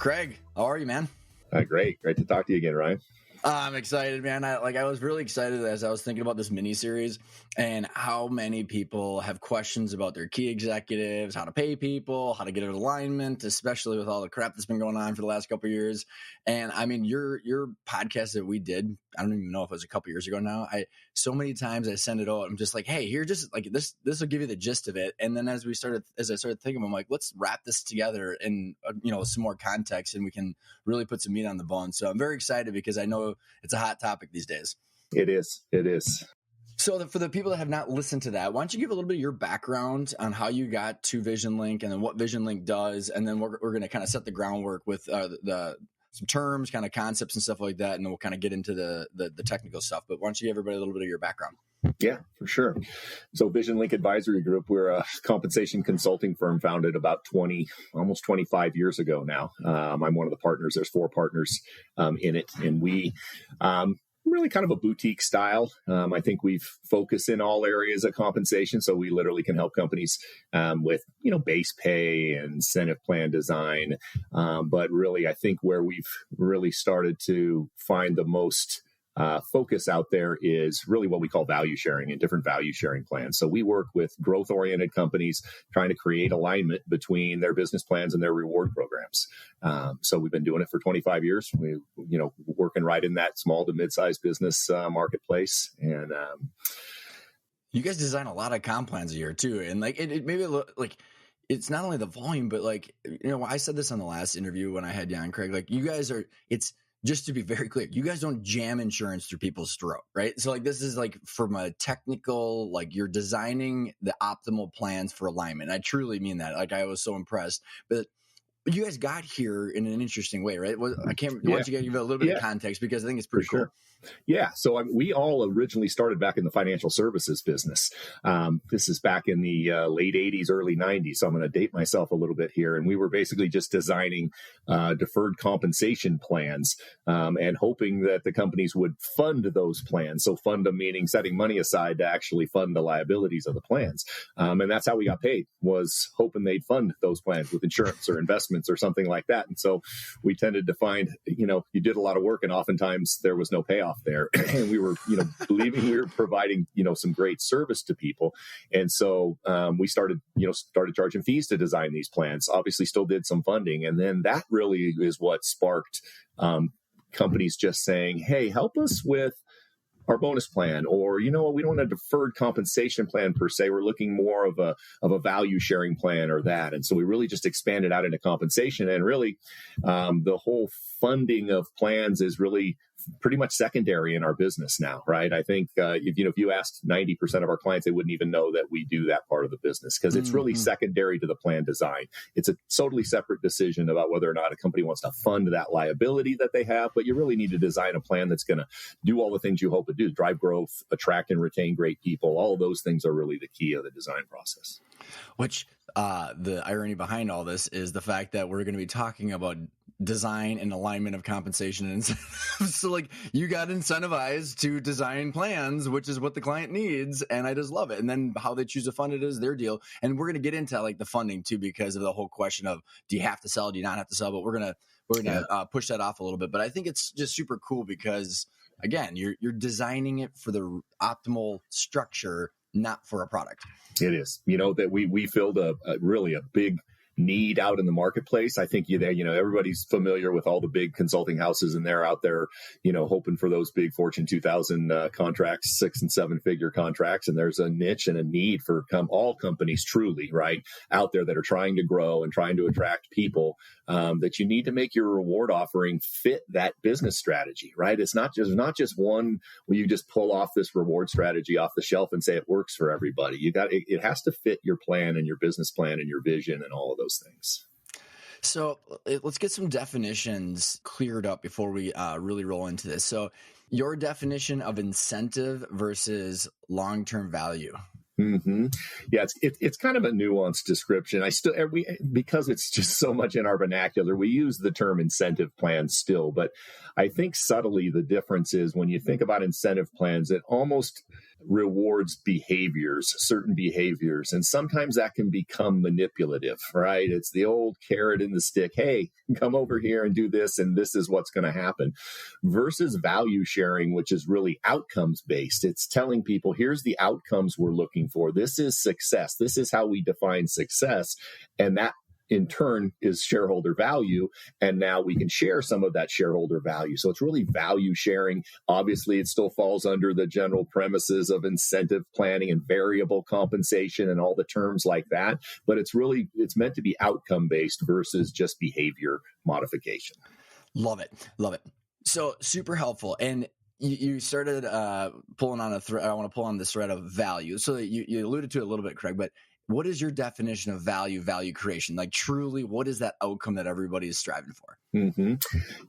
Craig, how are you, man? Great to talk to you again, Ryan. I'm excited, man. I was really excited as I was thinking about this mini series and how many people have questions about their key executives, how to pay people, how to get an alignment, especially with all the crap that's been going on for the last couple of years. And I mean, your podcast that we did, I don't even know if it was a couple of years ago now. So many times I send it out. I'm just like, hey, here, just like this will give you the gist of it. And then as I started thinking, I'm like, let's wrap this together in some more context, and we can really put some meat on the bone. So I'm very excited because I know it's a hot topic these days. It is. So for the people that have not listened to that, why don't you give a little bit of your background on how you got to VisionLink and then what VisionLink does, and then we're going to kind of set the groundwork with some terms, kind of concepts and stuff like that, and then we'll kind of get into the technical stuff. But why don't you give everybody a little bit of your background? Yeah, for sure. So VisionLink Advisory Group, we're a compensation consulting firm founded about almost 25 years ago now. I'm one of the partners. There's 4 partners in it, and we really kind of a boutique style. I think we've focused in all areas of compensation. So we literally can help companies with, base pay and incentive plan design. But really, I think where we've really started to find the most focus out there is really what we call value sharing and different value sharing plans. So we work with growth-oriented companies trying to create alignment between their business plans and their reward programs. So we've been doing it for 25 years. We, working right in that small to mid-sized business marketplace. And you guys design a lot of comp plans a year too. And like, it maybe like, it's not only the volume, but like, I said this on the last interview when I had you on, Craig, like you guys just to be very clear, you guys don't jam insurance through people's throat, right? So like this is like from a technical, like you're designing the optimal plans for alignment. I truly mean that. Like I was so impressed, but you guys got here in an interesting way, right? Why don't you give a little bit of context, because I think it's pretty cool. Yeah. So we all originally started back in the financial services business. This is back in the late 80s, early 90s. So I'm going to date myself a little bit here. And we were basically just designing deferred compensation plans and hoping that the companies would fund those plans. So fund them meaning setting money aside to actually fund the liabilities of the plans. And that's how we got paid, was hoping they'd fund those plans with insurance or investments or something like that. And so we tended to find, you did a lot of work and oftentimes there was no payoff there. And we were, believing we were providing, some great service to people. And so we started charging fees to design these plans, obviously still did some funding. And then that really is what sparked companies just saying, hey, help us with our bonus plan, or, we don't want a deferred compensation plan per se. We're looking more of a value sharing plan or that. And so we really just expanded out into compensation, and really the whole funding of plans is really pretty much secondary in our business now, right? I think if you asked 90% of our clients, they wouldn't even know that we do that part of the business, because it's really secondary to the plan design. It's a totally separate decision about whether or not a company wants to fund that liability that they have, but you really need to design a plan that's going to do all the things you hope it do: drive growth, attract and retain great people. All of those things are really the key of the design process. Which the irony behind all this is the fact that we're going to be talking about design and alignment of compensation and incentives. So like you got incentivized to design plans, which is what the client needs. And I just love it. And then how they choose to fund it is their deal. And we're going to get into like the funding too, because of the whole question of, do you have to sell? Do you not have to sell? But we're going to push that off a little bit. But I think it's just super cool because, again, you're designing it for the optimal structure, not for a product. It is, that we filled a really big need out in the marketplace. I think everybody's familiar with all the big consulting houses, and they're out there, hoping for those big Fortune 2000 contracts, 6 and 7 figure contracts. And there's a niche and a need for all companies truly right out there that are trying to grow and trying to attract people, that you need to make your reward offering fit that business strategy, right? It's not just one where you just pull off this reward strategy off the shelf and say it works for everybody. It has to fit your plan and your business plan and your vision and all of those things. So let's get some definitions cleared up before we really roll into this. So your definition of incentive versus long-term value. Mm-hmm. Yeah, it's kind of a nuanced description. Because it's just so much in our vernacular, we use the term incentive plan still. But I think subtly the difference is when you think about incentive plans, it almost rewards certain behaviors. And sometimes that can become manipulative, right? It's the old carrot and the stick. Hey, come over here and do this, and this is what's going to happen. Versus value sharing, which is really outcomes based. It's telling people, here's the outcomes we're looking for. This is success. This is how we define success. And that in turn is shareholder value. And now we can share some of that shareholder value. So it's really value sharing. Obviously, it still falls under the general premises of incentive planning and variable compensation and all the terms like that. But it's meant to be outcome based versus just behavior modification. Love it. Love it. So super helpful. And you started pulling on a thread. I want to pull on this thread of value. So you alluded to it a little bit, Craig, but what is your definition of value creation? Like truly, what is that outcome that everybody is striving for? Mm-hmm.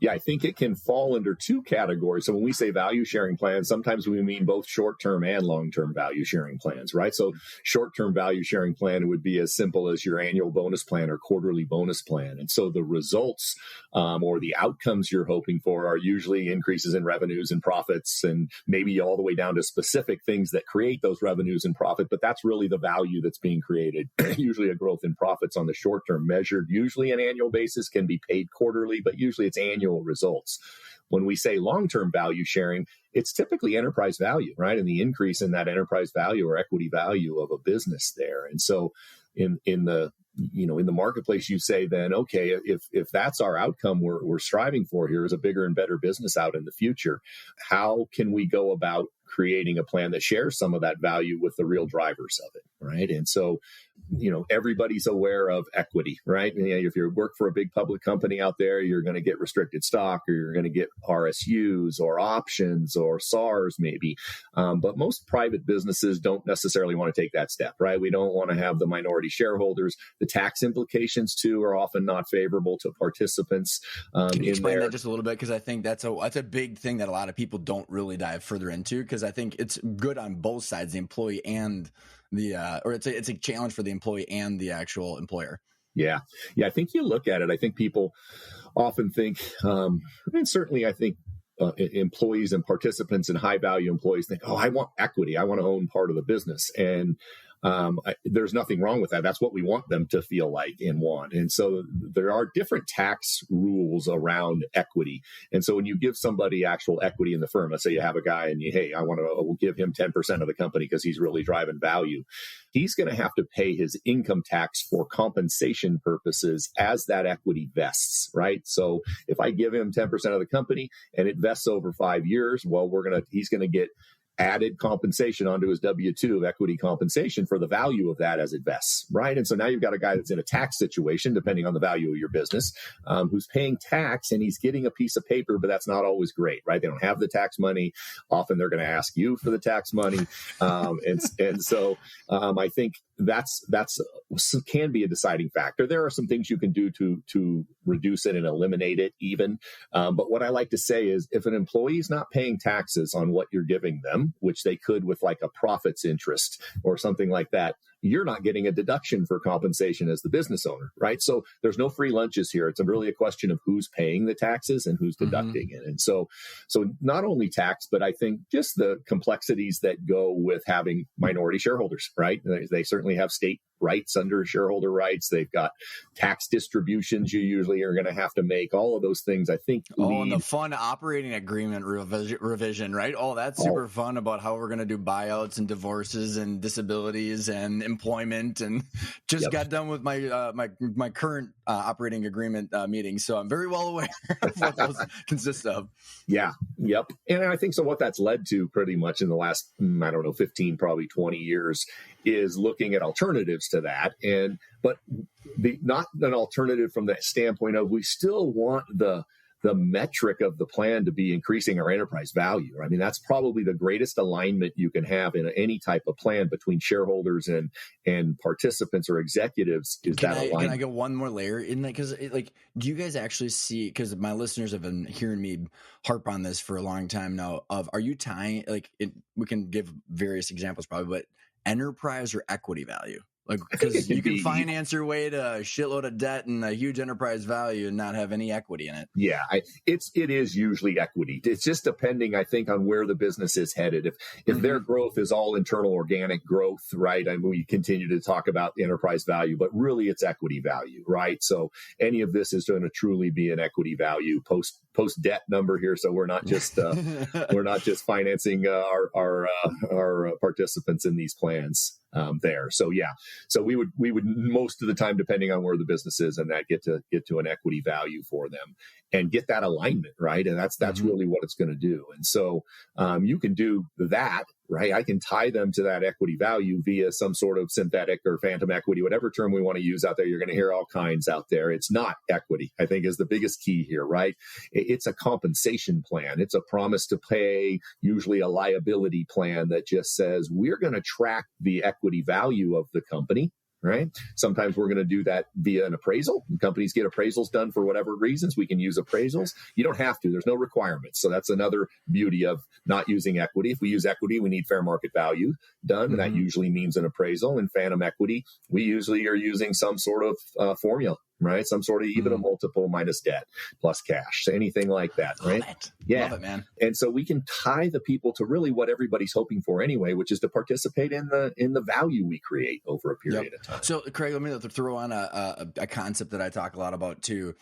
Yeah, I think it can fall under two categories. So when we say value sharing plans, sometimes we mean both short-term and long-term value sharing plans, right? So short-term value sharing plan would be as simple as your annual bonus plan or quarterly bonus plan. And so the results or the outcomes you're hoping for are usually increases in revenues and profits, and maybe all the way down to specific things that create those revenues and profit. But that's really the value that's being created. Usually a growth in profits on the short term measured, usually an annual basis, can be paid quarterly, but usually it's annual results. When we say long-term value sharing, it's typically enterprise value, right? And the increase in that enterprise value or equity value of a business there. And so in the marketplace, you say then, okay, if that's our outcome we're striving for here is a bigger and better business out in the future, how can we go about creating a plan that shares some of that value with the real drivers of it, right? And so, everybody's aware of equity, right? And, if you work for a big public company out there, you're going to get restricted stock, or you're going to get RSUs or options or SARs maybe. But most private businesses don't necessarily want to take that step, right? We don't want to have the minority shareholders. The tax implications too are often not favorable to participants. Can you explain that just a little bit? Because I think that's a big thing that a lot of people don't really dive further into, because I think it's good on both sides, the employee and it's a challenge for the employee and the actual employer. Yeah. I think you look at it. I think people often think, and certainly I think employees and participants and high value employees think, I want equity. I want to own part of the business. And there's nothing wrong with that. That's what we want them to feel like and want. And so there are different tax rules around equity. And so when you give somebody actual equity in the firm, let's say you have a guy and I want to give him 10% of the company because he's really driving value. He's going to have to pay his income tax for compensation purposes as that equity vests, right? So if I give him 10% of the company and it vests over 5 years, he's going to get added compensation onto his W-2 of equity compensation for the value of that as it vests, right? And so now you've got a guy that's in a tax situation, depending on the value of your business, who's paying tax and he's getting a piece of paper, but that's not always great, right? They don't have the tax money. Often they're going to ask you for the tax money. And so I think that's can be a deciding factor. There are some things you can do to reduce it and eliminate it even. But what I like to say is if an employee is not paying taxes on what you're giving them, which they could with like a profits interest or something like that, you're not getting a deduction for compensation as the business owner, right? So there's no free lunches here. It's really a question of who's paying the taxes and who's deducting it. And so not only tax, but I think just the complexities that go with having minority shareholders, right? They certainly have state rights under shareholder rights. They've got tax distributions you usually are going to have to make. All of those things, I think. And the fun operating agreement revision, right? That's super fun about how we're going to do buyouts and divorces and disabilities and employment. And just got done with my current operating agreement meeting, so I'm very well aware of what those consist of. Yeah. Yep. And I think so. What that's led to pretty much in the last 15, probably 20 years is looking at alternatives to that. But not an alternative from the standpoint of we still want the metric of the plan to be increasing our enterprise value. I mean, that's probably the greatest alignment you can have in any type of plan between shareholders and participants or executives is that alignment. Can I go one more layer in that? Because do you guys actually see, because my listeners have been hearing me harp on this for a long time now, are you tying, we can give various examples probably, but enterprise or equity value? Like, because you can finance your way to a shitload of debt and a huge enterprise value and not have any equity in it. Yeah, it is usually equity. It's just depending, I think, on where the business is headed. If their growth is all internal organic growth, right? I mean, we continue to talk about enterprise value, but really it's equity value, right? So any of this is going to truly be an equity value post debt number here. So we're not just financing our participants in these plans. There. So yeah. So we would most of the time, depending on where the business is, and that get to an equity value for them and get that alignment, right? And that's really what it's going to do. And so you can do that, right? I can tie them to that equity value via some sort of synthetic or phantom equity, whatever term we want to use out there. You're going to hear all kinds out there. It's not equity, I think, is the biggest key here, right? It's a compensation plan. It's a promise to pay, usually a liability plan that just says we're going to track the equity value of the company. Right. Sometimes we're going to do that via an appraisal. Companies get appraisals done for whatever reasons. We can use appraisals. You don't have to. There's no requirements. So that's another beauty of not using equity. If we use equity, we need fair market value done. And that usually means an appraisal. And phantom equity, we usually are using some sort of formula, right? Some sort of even a multiple minus debt plus cash, so anything like that, right? Love it. Yeah. Love it, man. And so we can tie the people to really what everybody's hoping for anyway, which is to participate in the value we create over a period of time. So Craig, let me throw on a concept that I talk a lot about too,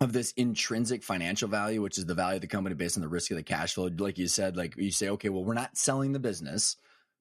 of this intrinsic financial value, which is the value of the company based on the risk of the cash flow. Like you said, like you say, okay, well, we're not selling the business,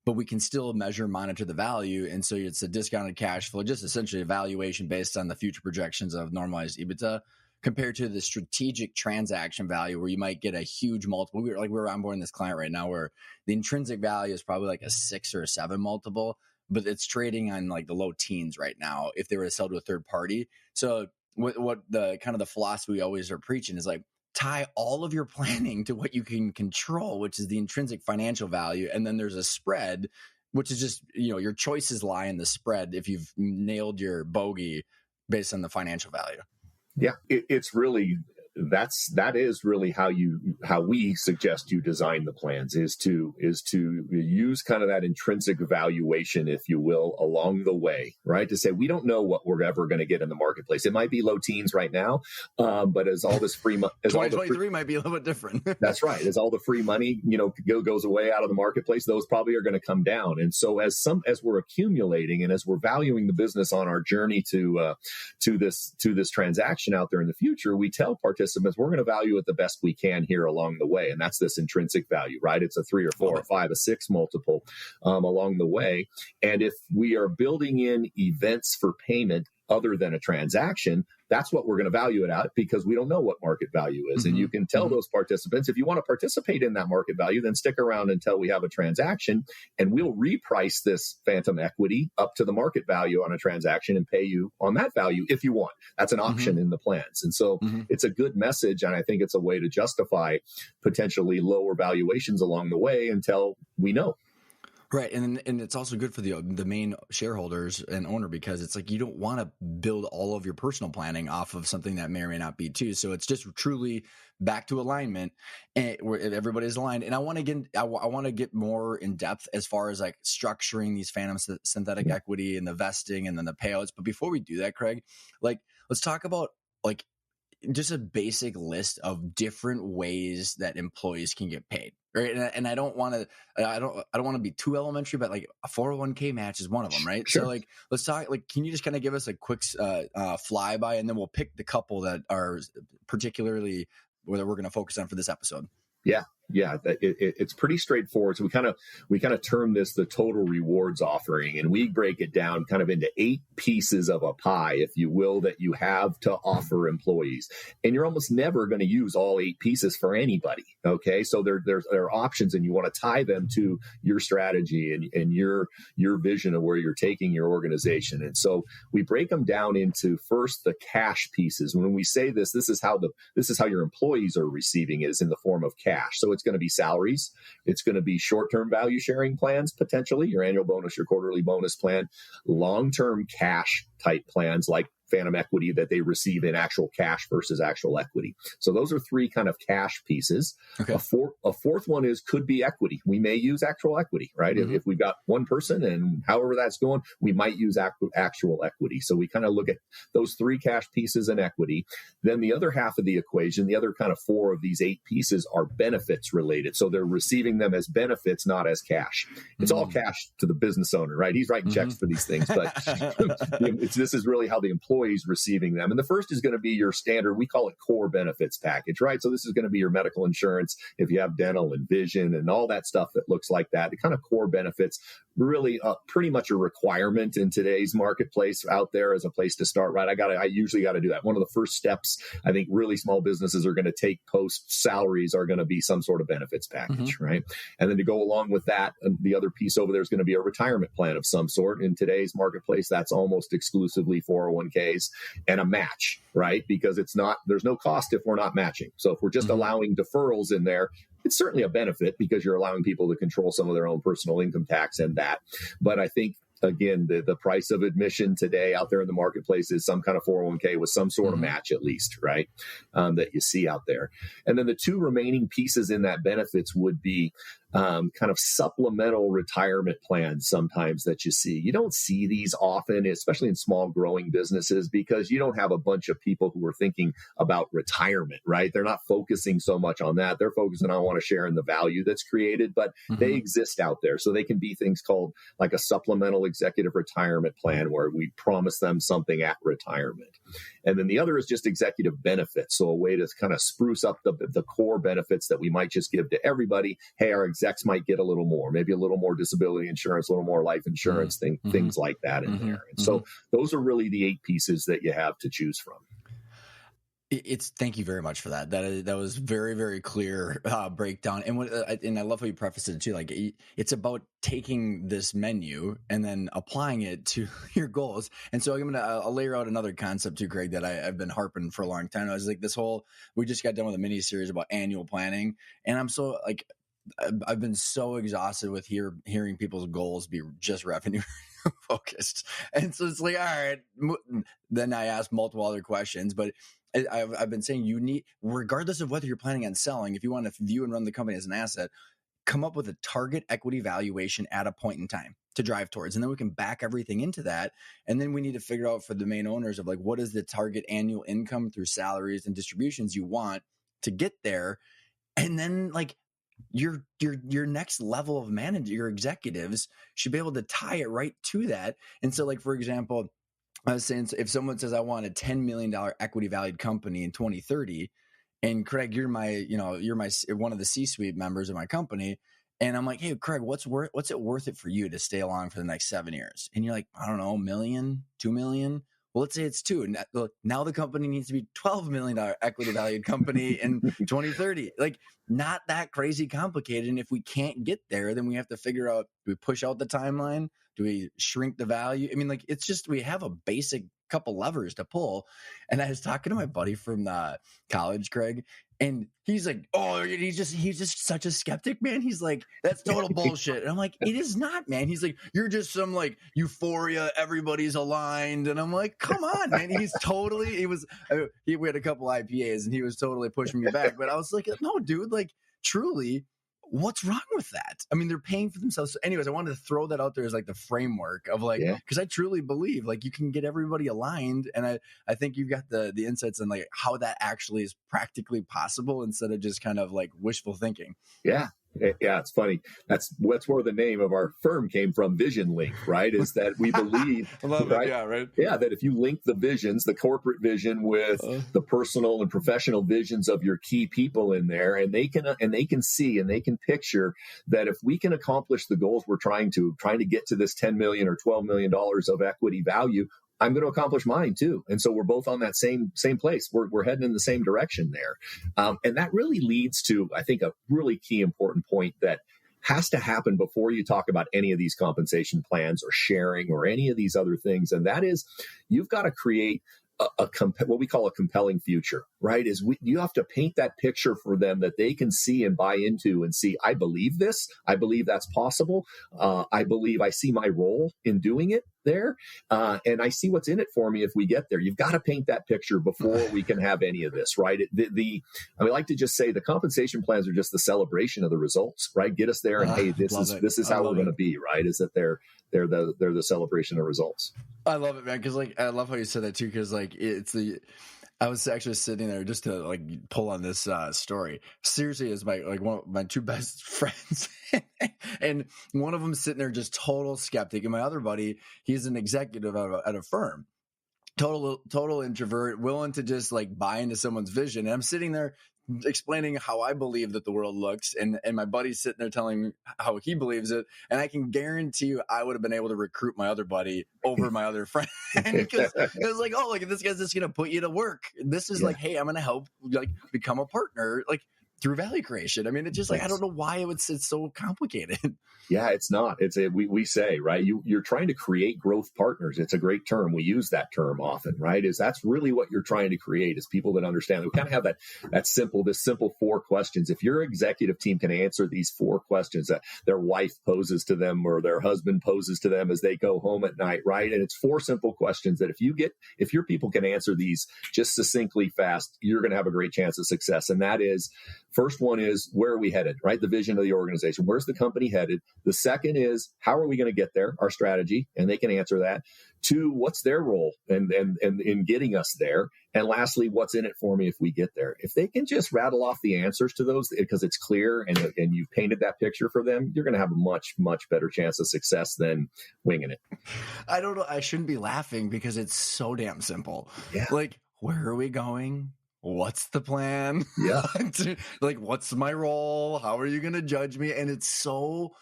but we can still measure, monitor the value. And so it's a discounted cash flow, just essentially a valuation based on the future projections of normalized EBITDA compared to the strategic transaction value where you might get a huge multiple. We're onboarding this client right now where the intrinsic value is probably like a 6 or a 7 multiple, but it's trading on like the low teens right now if they were to sell to a third party. So what the kind of the philosophy we always are preaching is like, tie all of your planning to what you can control, which is the intrinsic financial value. And then there's a spread, which is just, your choices lie in the spread if you've nailed your bogey based on the financial value. Yeah, it's really that is really how we suggest you design the plans is to use kind of that intrinsic valuation, if you will, along the way, right? To say we don't know what we're ever going to get in the marketplace. It might be low teens right now, but as all this free money, 2023 might be a little bit different. That's right. As all the free money goes away out of the marketplace, those probably are going to come down. And so as we're accumulating and as we're valuing the business on our journey to this transaction out there in the future, we tell participants we're going to value it the best we can here along the way. And that's this intrinsic value, right? It's a 3 or 4 or 5, a 6 multiple along the way. And if we are building in events for payment other than a transaction, that's what we're going to value it at because we don't know what market value is. And you can tell those participants, if you want to participate in that market value, then stick around until we have a transaction and we'll reprice this phantom equity up to the market value on a transaction and pay you on that value if you want. That's an option in the plans. And so it's a good message. And I think it's a way to justify potentially lower valuations along the way until we know. Right. And it's also good for the main shareholders and owner because it's like you don't want to build all of your personal planning off of something that may or may not be too. So it's just truly back to alignment and where everybody's aligned. And I want to get more in depth as far as like structuring these phantom synthetic equity and the vesting and then the payouts. But before we do that, Craig, like let's talk about like just a basic list of different ways that employees can get paid. Right. And I don't want to be too elementary, but like a 401k match is one of them. Right. Sure. So like, let's talk, like, can you just kind of give us a quick flyby and then we'll pick the couple that are particularly where we're going to focus on for this episode. Yeah, it's pretty straightforward. So we kind of term this the total rewards offering, and we break it down kind of into 8 pieces of a pie, if you will, that you have to offer employees. And you're almost never going to use all 8 pieces for anybody. Okay, so there are options, and you want to tie them to your strategy and your vision of where you're taking your organization. And so we break them down into first the cash pieces. When we say this is how your employees are receiving it, is in the form of cash. So it's going to be salaries. It's going to be short-term value sharing plans, potentially your annual bonus, your quarterly bonus plan, long-term cash type plans like phantom equity that they receive in actual cash versus actual equity. So those are three kind of cash pieces. Okay. A fourth one could be equity. We may use actual equity, right? Mm-hmm. If we've got one person and however that's going, we might use actual equity. So we kind of look at those three cash pieces and equity. Then the other half of the equation, the other kind of four of these 8 pieces are benefits related. So they're receiving them as benefits, not as cash. It's all cash to the business owner, right? He's writing checks for these things, but this is really how the employee's receiving them. And the first is going to be your standard, we call it core benefits package, right? So this is going to be your medical insurance, if you have dental and vision and all that stuff that looks like that. The kind of core benefits, really pretty much a requirement in today's marketplace out there as a place to start, right? I usually got to do that. One of the first steps I think really small businesses are going to take post salaries are going to be some sort of benefits package, right? And then to go along with that, the other piece over there is going to be a retirement plan of some sort. In today's marketplace, that's almost exclusively 401ks and a match, right? Because there's no cost if we're not matching. So if we're just allowing deferrals in there, it's certainly a benefit because you're allowing people to control some of their own personal income tax and that. But I think, again, the price of admission today out there in the marketplace is some kind of 401k with some sort of match at least, right? That you see out there. And then the two remaining pieces in that benefits would be kind of supplemental retirement plans sometimes that you see. You don't see these often, especially in small growing businesses, because you don't have a bunch of people who are thinking about retirement, right? They're not focusing so much on that. They're focusing on want to share in the value that's created, but they exist out there. So they can be things called like a supplemental executive retirement plan where we promise them something at retirement. And then the other is just executive benefits. So a way to kind of spruce up the core benefits that we might just give to everybody. Hey, our execs might get a little more, maybe a little more disability insurance, a little more life insurance, things like that in there. And so those are really the 8 pieces that you have to choose from. Thank you very much for that. That was very, very clear breakdown. And I love how you prefaced it too. Like it's about taking this menu and then applying it to your goals. And so I'll layer out another concept too, Craig, that I've been harping for a long time. I was like, we just got done with a mini series about annual planning, and I'm so like, I've been so exhausted with hearing people's goals be just revenue focused. And so it's like, all right, then I asked multiple other questions, but I've been saying you need, regardless of whether you're planning on selling, if you want to view and run the company as an asset, come up with a target equity valuation at a point in time to drive towards. And then we can back everything into that. And then we need to figure out for the main owners of like, what is the target annual income through salaries and distributions you want to get there? And then like your next level of manager, your executives should be able to tie it right to that. And so like, for example, I was saying, if someone says I want a $10 million equity valued company in 2030, and Craig, you're one of the C-suite members of my company, and I'm like, hey, Craig, what's it worth it for you to stay along for the next 7 years? And you're like, I don't know, $1 million, $2 million. Well, let's say it's 2. Now the company needs to be $12 million equity valued company in 2030. Like, not that crazy complicated. And if we can't get there, then we have to figure out, do we push out the timeline? Do we shrink the value? I mean, like, it's just, we have a basic couple levers to pull. And I was talking to my buddy from college, Craig, and he's like, oh, he's just such a skeptic, man. He's like, that's total bullshit. And I'm like, it is not, man. He's like, you're just some like euphoria, everybody's aligned. And I'm like, come on, man. We had a couple IPAs and he was totally pushing me back. But I was like, no, dude, like, truly, what's wrong with that? I mean, they're paying for themselves. So anyways, I wanted to throw that out there as like the framework of like, because I truly believe like you can get everybody aligned. And I think you've got the insights on like how that actually is practically possible instead of just kind of like wishful thinking. Yeah. Yeah, it's funny. That's where the name of our firm came from, VisionLink, right? Is that we believe, I love right? It. Yeah, right. Yeah, that if you link the visions, the corporate vision with the personal and professional visions of your key people in there, and they can see and they can picture that if we can accomplish the goals we're trying to get to this $10 million or $12 million of equity value, I'm going to accomplish mine too. And so we're both on that same place. We're heading in the same direction there. And that really leads to, I think, a really key important point that has to happen before you talk about any of these compensation plans or sharing or any of these other things. And that is, you've got to create what we call a compelling future, right, is you have to paint that picture for them that they can see and buy into and see, I believe this. I believe that's possible. I believe I see my role in doing it there. And I see what's in it for me if we get there. You've got to paint that picture before we can have any of this, right? I like to just say the compensation plans are just the celebration of the results, right? Get us there, and hey, this is how we're going to be, right? Is that they're the celebration of results. I love it, man. Because I love how you said that too. Because I was actually sitting there just to pull on this story. Seriously, is one of my two best friends, and one of them sitting there just total skeptic, and my other buddy, he's an executive at a firm, total introvert, willing to just buy into someone's vision. And I'm sitting there explaining how I believe that the world looks, and my buddy's sitting there telling me how he believes it, and I can guarantee you I would have been able to recruit my other buddy over my other friend, because it was this guy's just gonna put you to work. This is hey, I'm gonna help become a partner through value creation. I mean, it's just I don't know why it's so complicated. Yeah, it's not. We say, right, you're trying to create growth partners. It's a great term. We use that term often, right? That's really what you're trying to create, is people that understand. We kind of have this simple 4 questions. If your executive team can answer these 4 questions that their wife poses to them or their husband poses to them as they go home at night, right? And it's 4 simple questions that if your people can answer these just succinctly fast, you're going to have a great chance of success. And that is, first one is, where are we headed, right? The vision of the organization. Where's the company headed? The second is, how are we going to get there? Our strategy, and they can answer that. 2, what's their role and in getting us there? And lastly, what's in it for me if we get there? If they can just rattle off the answers to those because it's clear and you've painted that picture for them, you're going to have a much, much better chance of success than winging it. I don't know. I shouldn't be laughing because it's so damn simple. Yeah. Where are we going? What's the plan? Yeah. What's my role? How are you going to judge me? And it's so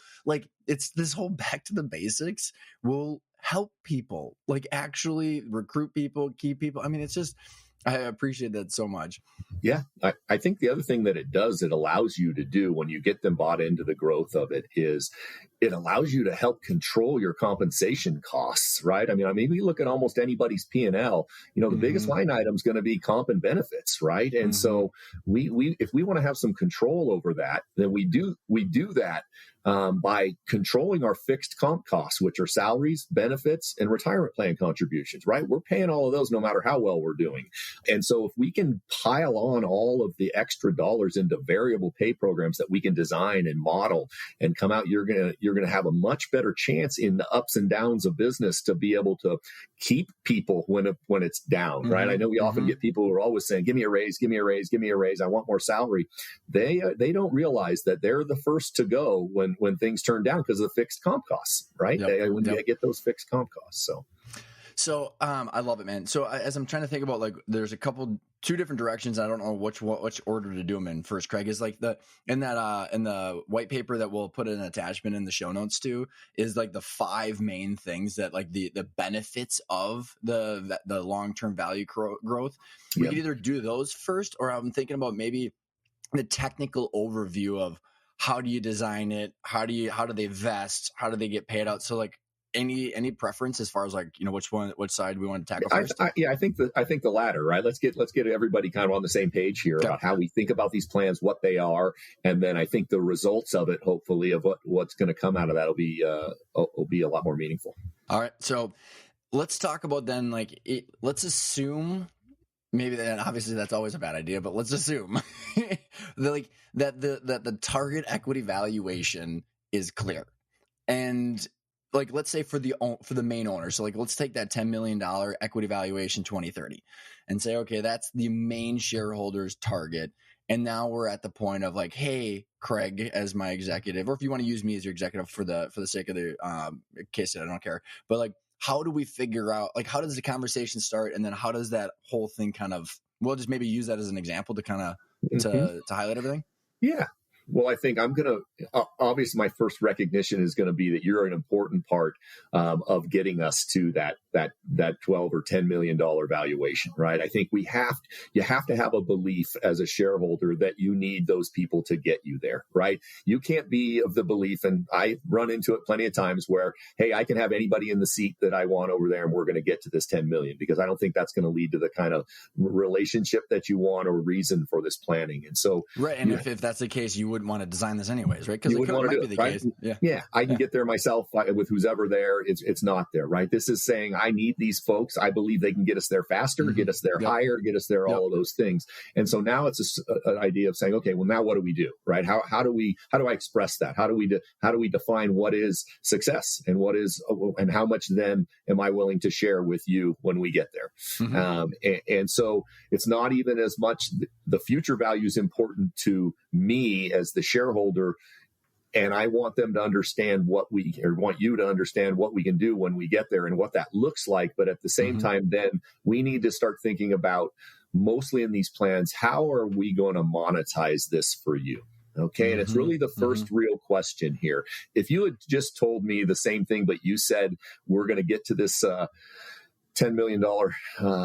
it's this whole back to the basics will help people actually recruit people, keep people. I mean, it's just, I appreciate that so much. Yeah. I think the other thing that it does, it allows you to do when you get them bought into the growth of it, is it allows you to help control your compensation costs, right? I mean, we look at almost anybody's P&L, the biggest line item is going to be comp and benefits, right? And so we if we want to have some control over that, then we do that by controlling our fixed comp costs, which are salaries, benefits, and retirement plan contributions, right? We're paying all of those no matter how well we're doing. And so if we can pile on all of the extra dollars into variable pay programs that we can design and model and come out, you're going to have a much better chance in the ups and downs of business to be able to keep people when it's down, right? I know we often get people who are always saying, give me a raise, give me a raise, give me a raise. I want more salary. They don't realize that they're the first to go when things turn down because of the fixed comp costs, right? When they get those fixed comp costs. So I love it, man. So as I'm trying to think about there's two different directions. I don't know which order to do them in first. Craig, is in the white paper that we'll put an attachment in the show notes to, is the 5 main things that the benefits of the long-term value growth. We could either do those first, or I'm thinking about maybe the technical overview of how do you design it? How do they vest? How do they get paid out? So any preference as far as which side we want to tackle first? I think the latter, right? Let's get everybody kind of on the same page here about how we think about these plans, what they are, and then I think the results of it, hopefully, of what's going to come out of that will be a lot more meaningful. All right, so let's talk about then. Let's assume. Maybe obviously that's always a bad idea, but let's assume that the target equity valuation is clear, and let's say for the main owner. So let's take that $10 million equity valuation 2030 and say, okay, that's the main shareholder's target. And now we're at the point of hey, Craig, as my executive, or if you want to use me as your executive for the sake of the case, I don't care. But how do we figure out, how does the conversation start? And then how does that whole thing we'll just maybe use that as an example to kind of to highlight everything. Yeah. Well, I think I'm going to, obviously, my first recognition is going to be that you're an important part of getting us to that 12 or $10 million valuation, right? I think you have to have a belief as a shareholder that you need those people to get you there, right? You can't be of the belief, and I run into it plenty of times where, hey, I can have anybody in the seat that I want over there and we're going to get to this 10 million, because I don't think that's going to lead to the kind of relationship that you want or reason for this planning. And so, right. And if that's the case, you wouldn't want to design this anyways, right? Because it might be the case. Yeah. I can get there myself with who's ever there. It's not there, right? This is saying, I need these folks. I believe they can get us there faster, get us there higher, get us there, all of those things. And so now it's an idea of saying, okay, well, now what do we do, right? How do I express that? How do we define what is success and how much then am I willing to share with you when we get there? And so it's not even as much the future value is important to me as the shareholder. And I want them to understand want you to understand what we can do when we get there and what that looks like. But at the same time, then we need to start thinking about, mostly in these plans, how are we going to monetize this for you? Okay. And it's really the first real question here. If you had just told me the same thing, but you said, we're going to get to this $10 million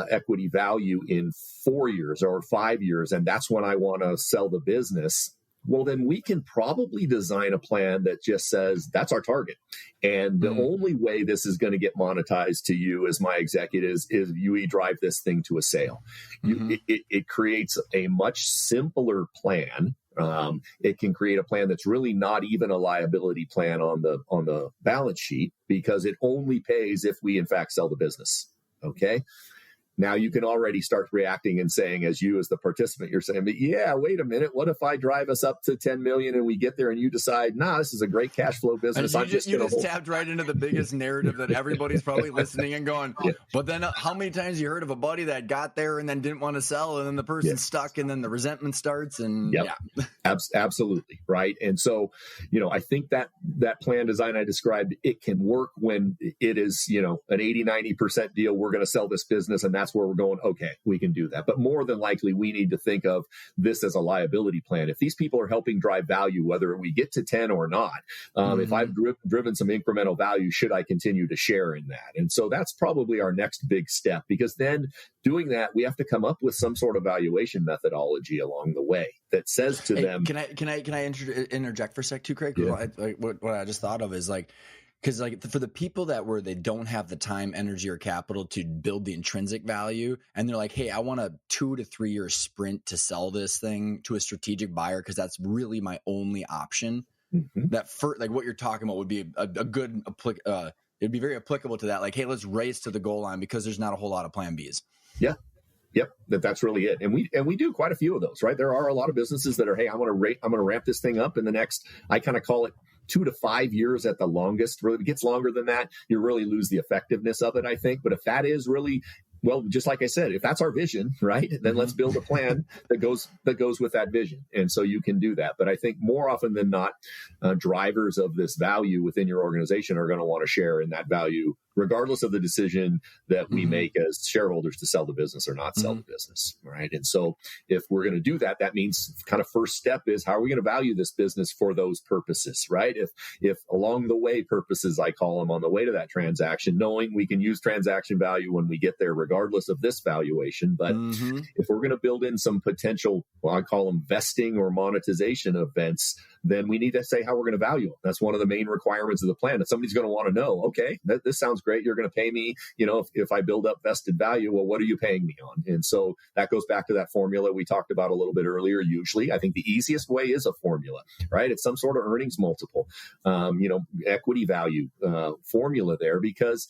equity value in 4 years or 5 years, and that's when I want to sell the business, well, then we can probably design a plan that just says that's our target. And the only way this is going to get monetized to you as my executives is you drive this thing to a sale. It creates a much simpler plan. It can create a plan that's really not even a liability plan on the balance sheet, because it only pays if we in fact sell the business. Okay. Now you can already start reacting and saying, as the participant, you're saying, but yeah, wait a minute. What if I drive us up to 10 million and we get there and you decide, nah, this is a great cash flow business. You just tapped right into the biggest narrative that everybody's probably listening and going, but then how many times you heard of a buddy that got there and then didn't want to sell, and then the person's stuck, and then the resentment starts, and Absolutely. Right. And so, I think that plan design I described, it can work when it is, an 80-90% deal. We're going to sell this business, and that's where we're going. Okay, we can do that. But more than likely, we need to think of this as a liability plan. If these people are helping drive value, whether we get to 10 or not, if I've driven some incremental value, should I continue to share in that? And so that's probably our next big step, because then doing that, we have to come up with some sort of valuation methodology along the way that says to them. Can I interject for a sec too, Craig? Yeah. What I just thought of is because for the people where they don't have the time, energy, or capital to build the intrinsic value, and they're like, hey, I want a 2 to 3 year sprint to sell this thing to a strategic buyer because that's really my only option. That what you're talking about would be a good it'd be very applicable to that. Like, hey, let's race to the goal line because there's not a whole lot of plan Bs. Yeah. Yep, that's really it. And we do quite a few of those, right? There are a lot of businesses that are, hey, I'm going to ramp this thing up in the next, I kind of call it 2 to 5 years at the longest. Really, if it gets longer than that, you really lose the effectiveness of it, I think. But if that is really, well, just like I said, if that's our vision, right, then let's build a plan that goes with that vision. And so you can do that. But I think more often than not, drivers of this value within your organization are going to want to share in that value, regardless of the decision that we make as shareholders to sell the business or not sell the business, right? And so if we're going to do that, that means kind of first step is, how are we going to value this business for those purposes, right? If along the way purposes, I call them, on the way to that transaction, knowing we can use transaction value when we get there, regardless of this valuation. But if we're going to build in some potential, well, I call them vesting or monetization events, then we need to say how we're going to value them. That's one of the main requirements of the plan. That somebody's going to want to know, okay, this sounds great. You're going to pay me, if I build up vested value, well, what are you paying me on? And so that goes back to that formula we talked about a little bit earlier. Usually, I think the easiest way is a formula, right? It's some sort of earnings multiple, equity value formula there, because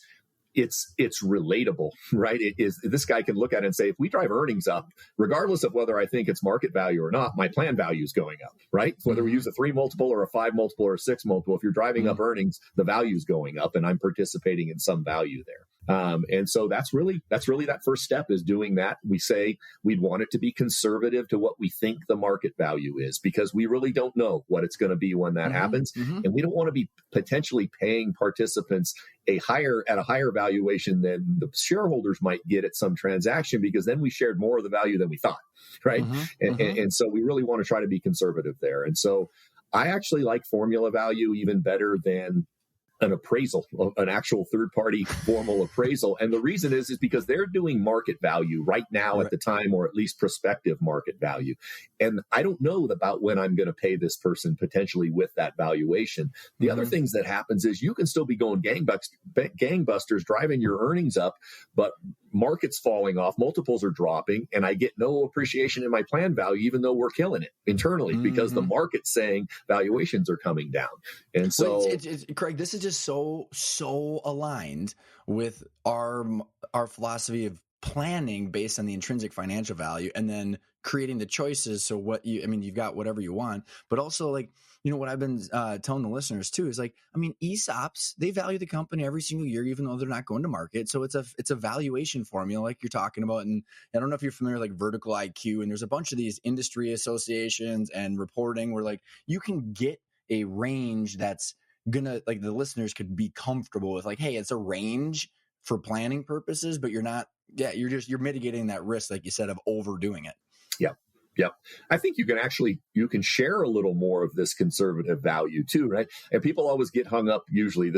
it's relatable, right? It is, this guy can look at it and say, if we drive earnings up, regardless of whether I think it's market value or not, my plan value is going up, right? Whether we use a 3 multiple or a 5 multiple or a 6 multiple, if you're driving up earnings, the value is going up and I'm participating in some value there. And so that's really that first step, is doing that. We say we'd want it to be conservative to what we think the market value is, because we really don't know what it's going to be when that happens. And we don't want to be potentially paying participants a higher valuation than the shareholders might get at some transaction, because then we shared more of the value than we thought. Right. And so we really want to try to be conservative there. And so I actually like formula value even better than an appraisal, an actual third-party formal appraisal. And the reason is because they're doing market value right now at the time, or at least prospective market value. And I don't know about when I'm going to pay this person potentially with that valuation. The other things that happens is you can still be going gangbusters, driving your earnings up, but market's falling off, multiples are dropping, and I get no appreciation in my plan value, even though we're killing it internally because the market's saying valuations are coming down. And so, it's Craig, this is just so aligned with our philosophy of planning based on the intrinsic financial value, and then creating the choices. So you've got whatever you want, but also, like, what I've been telling the listeners too is, like, ESOPs, they value the company every single year, even though they're not going to market. So it's a valuation formula like you're talking about. And I don't know if you're familiar, like Vertical IQ, and there's a bunch of these industry associations and reporting where, like, you can get a range that's gonna, like, the listeners could be comfortable with, like, hey, it's a range for planning purposes, but you're mitigating that risk, like you said, of overdoing it. Yep. I think you can share a little more of this conservative value too, right? And people always get hung up. Usually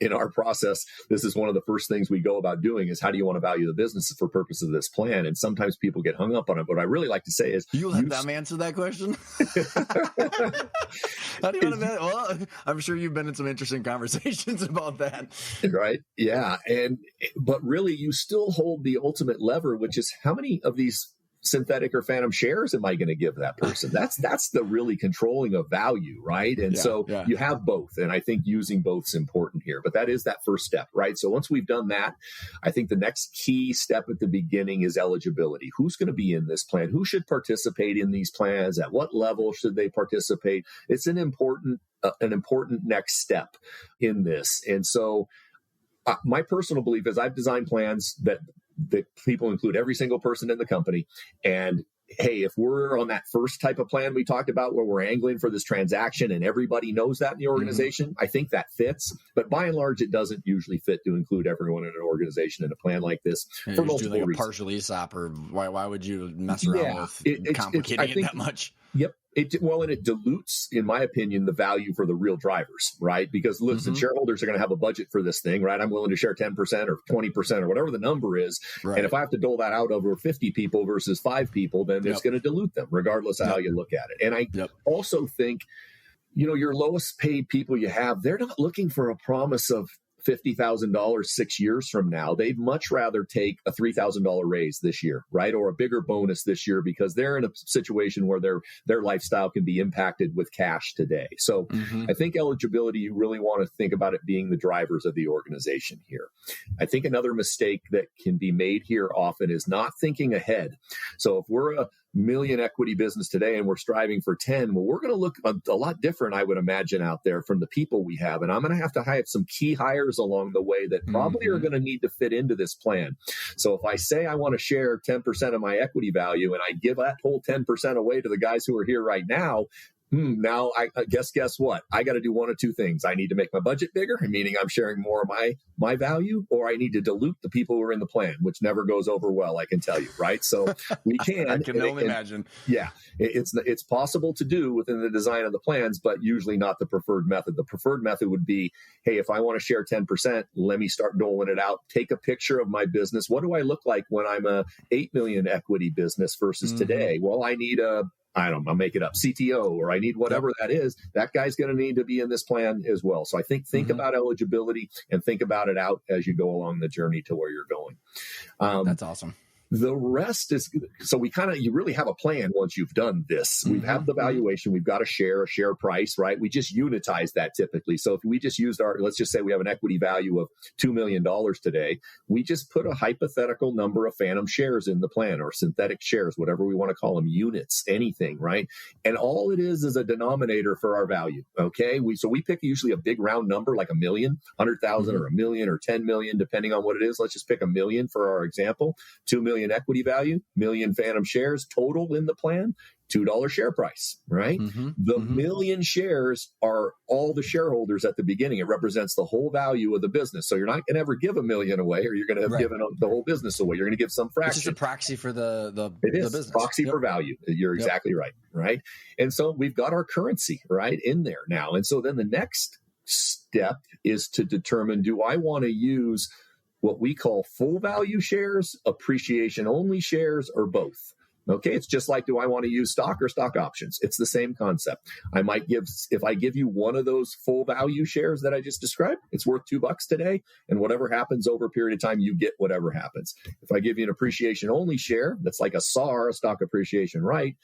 in our process, this is one of the first things we go about doing is, how do you want to value the business for purpose of this plan? And sometimes people get hung up on it. What I really like to say is, you let them answer that question. How do you want to Well, I'm sure you've been in some interesting conversations about that. Right. Yeah. But really, you still hold the ultimate lever, which is, how many of these synthetic or phantom shares am I going to give that person? That's the really controlling of value, right? And you have both. And I think using both is important here, but that is that first step, right? So once we've done that, I think the next key step at the beginning is eligibility. Who's going to be in this plan? Who should participate in these plans? At what level should they participate? It's an important next step in this. And so my personal belief is, I've designed plans that people include every single person in the company. And hey, if we're on that first type of plan we talked about, where we're angling for this transaction and everybody knows that in the organization, I think that fits. But by and large, it doesn't usually fit to include everyone in an organization in a plan like this, for multiple reasons. A partial ESOP, or why would you mess around with complicating it that much? Yep. And it dilutes, in my opinion, the value for the real drivers, right? Because listen, shareholders are going to have a budget for this thing, right? I'm willing to share 10% or 20% or whatever the number is. Right. And if I have to dole that out over 50 people versus 5 people, then it's going to dilute them regardless of how you look at it. And I also think, your lowest paid people you have, they're not looking for a promise of $50,000 6 years from now. They'd much rather take a $3,000 raise this year, right? Or a bigger bonus this year, because they're in a situation where their lifestyle can be impacted with cash today. So I think eligibility, you really want to think about it being the drivers of the organization here. I think another mistake that can be made here often is not thinking ahead. So if we're a million equity business today and we're striving for 10, well, we're going to look a lot different, I would imagine, out there from the people we have. And I'm going to have some key hires along the way that probably are going to need to fit into this plan. So if I say I want to share 10% of my equity value, and I give that whole 10% away to the guys who are here right now, now I guess what? I got to do one of two things. I need to make my budget bigger, meaning I'm sharing more of my value, or I need to dilute the people who are in the plan, which never goes over well, I can tell you, right? So we can. I can only imagine. Yeah, it's possible to do within the design of the plans, but usually not the preferred method. The preferred method would be, hey, if I want to share 10%, let me start doling it out. Take a picture of my business. What do I look like when I'm a 8 million equity business versus today? Well, I need I'll make it up, CTO, or I need whatever that is. That guy's going to need to be in this plan as well. So I think about eligibility and think about it out as you go along the journey to where you're going. That's awesome. The rest is, so you really have a plan once you've done this. We have the valuation, we've got a share price, right? We just unitize that typically. So if we just used let's just say we have an equity value of $2 million today, we just put a hypothetical number of phantom shares in the plan, or synthetic shares, whatever we want to call them, units, anything, right? And all it is a denominator for our value, okay? So we pick usually a big round number like 1 million, 100,000 or 1 million or 10 million, depending on what it is. Let's just pick 1 million for our example. 2 million equity value, million phantom shares total in the plan, $2 share price, right? The million shares are all the shareholders at the beginning. It represents the whole value of the business. So you're not going to ever give 1 million away, or you're going to have given the whole business away. You're going to give some fraction. It's just a proxy for the business. Proxy for value. You're exactly right? And so we've got our currency, right, in there now. And so then the next step is to determine, do I want to use what we call full value shares, appreciation only shares, or both? Okay, it's just like, do I want to use stock or stock options? It's the same concept. If I give you one of those full value shares that I just described, it's worth $2 today, and whatever happens over a period of time, you get whatever happens. If I give you an appreciation only share, that's like a SAR, a stock appreciation right,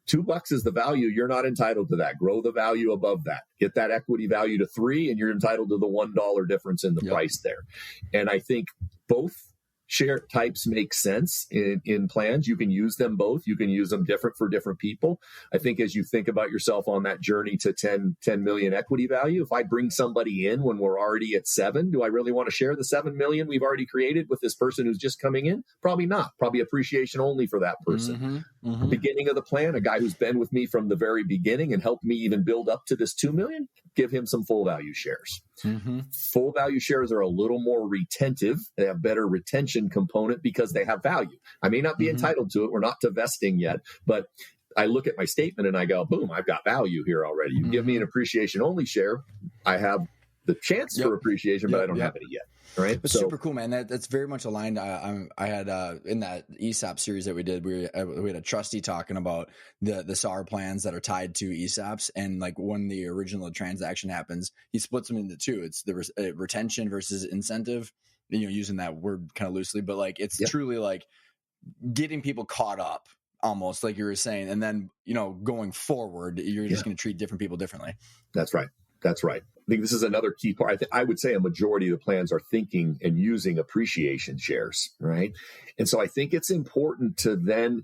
$2 is the value. You're not entitled to that. Grow the value above that. Get that equity value to 3, and you're entitled to the $1 difference in the price there. And I think both share types make sense in plans. You can use them both. You can use them different for different people. I think as you think about yourself on that journey to 10 million equity value, if I bring somebody in when we're already at 7, do I really want to share the 7 million we've already created with this person who's just coming in? Probably not. Probably appreciation only for that person. Beginning of the plan, a guy who's been with me from the very beginning and helped me even build up to this 2 million, give him some full value shares. Full value shares are a little more retentive. They have better retention component because they have value. I may not be entitled to it. We're not to vesting yet, but I look at my statement and I go, boom, I've got value here already. You give me an appreciation only share, I have the chance for appreciation, but I don't have it yet. Right. It's super cool, man. That's very much aligned. I had in that ESOP series that we did, we had a trustee talking about the SAR plans that are tied to ESOPs, and like when the original transaction happens, he splits them into two. It's the retention versus incentive. Using that word kind of loosely, but like it's truly like getting people caught up, almost like you were saying, and then going forward, you're just going to treat different people differently. That's right. I think this is another key part. I would say a majority of the plans are thinking and using appreciation shares, right? And so I think it's important to then,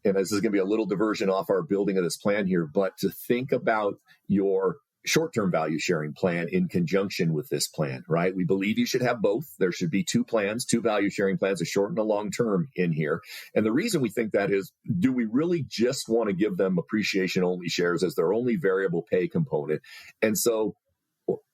and this is going to be a little diversion off our building of this plan here, but to think about your short-term value sharing plan in conjunction with this plan, right? We believe you should have both. There should be 2 plans, 2 value sharing plans, a short and a long-term in here. And the reason we think that is, do we really just want to give them appreciation only shares as their only variable pay component? And so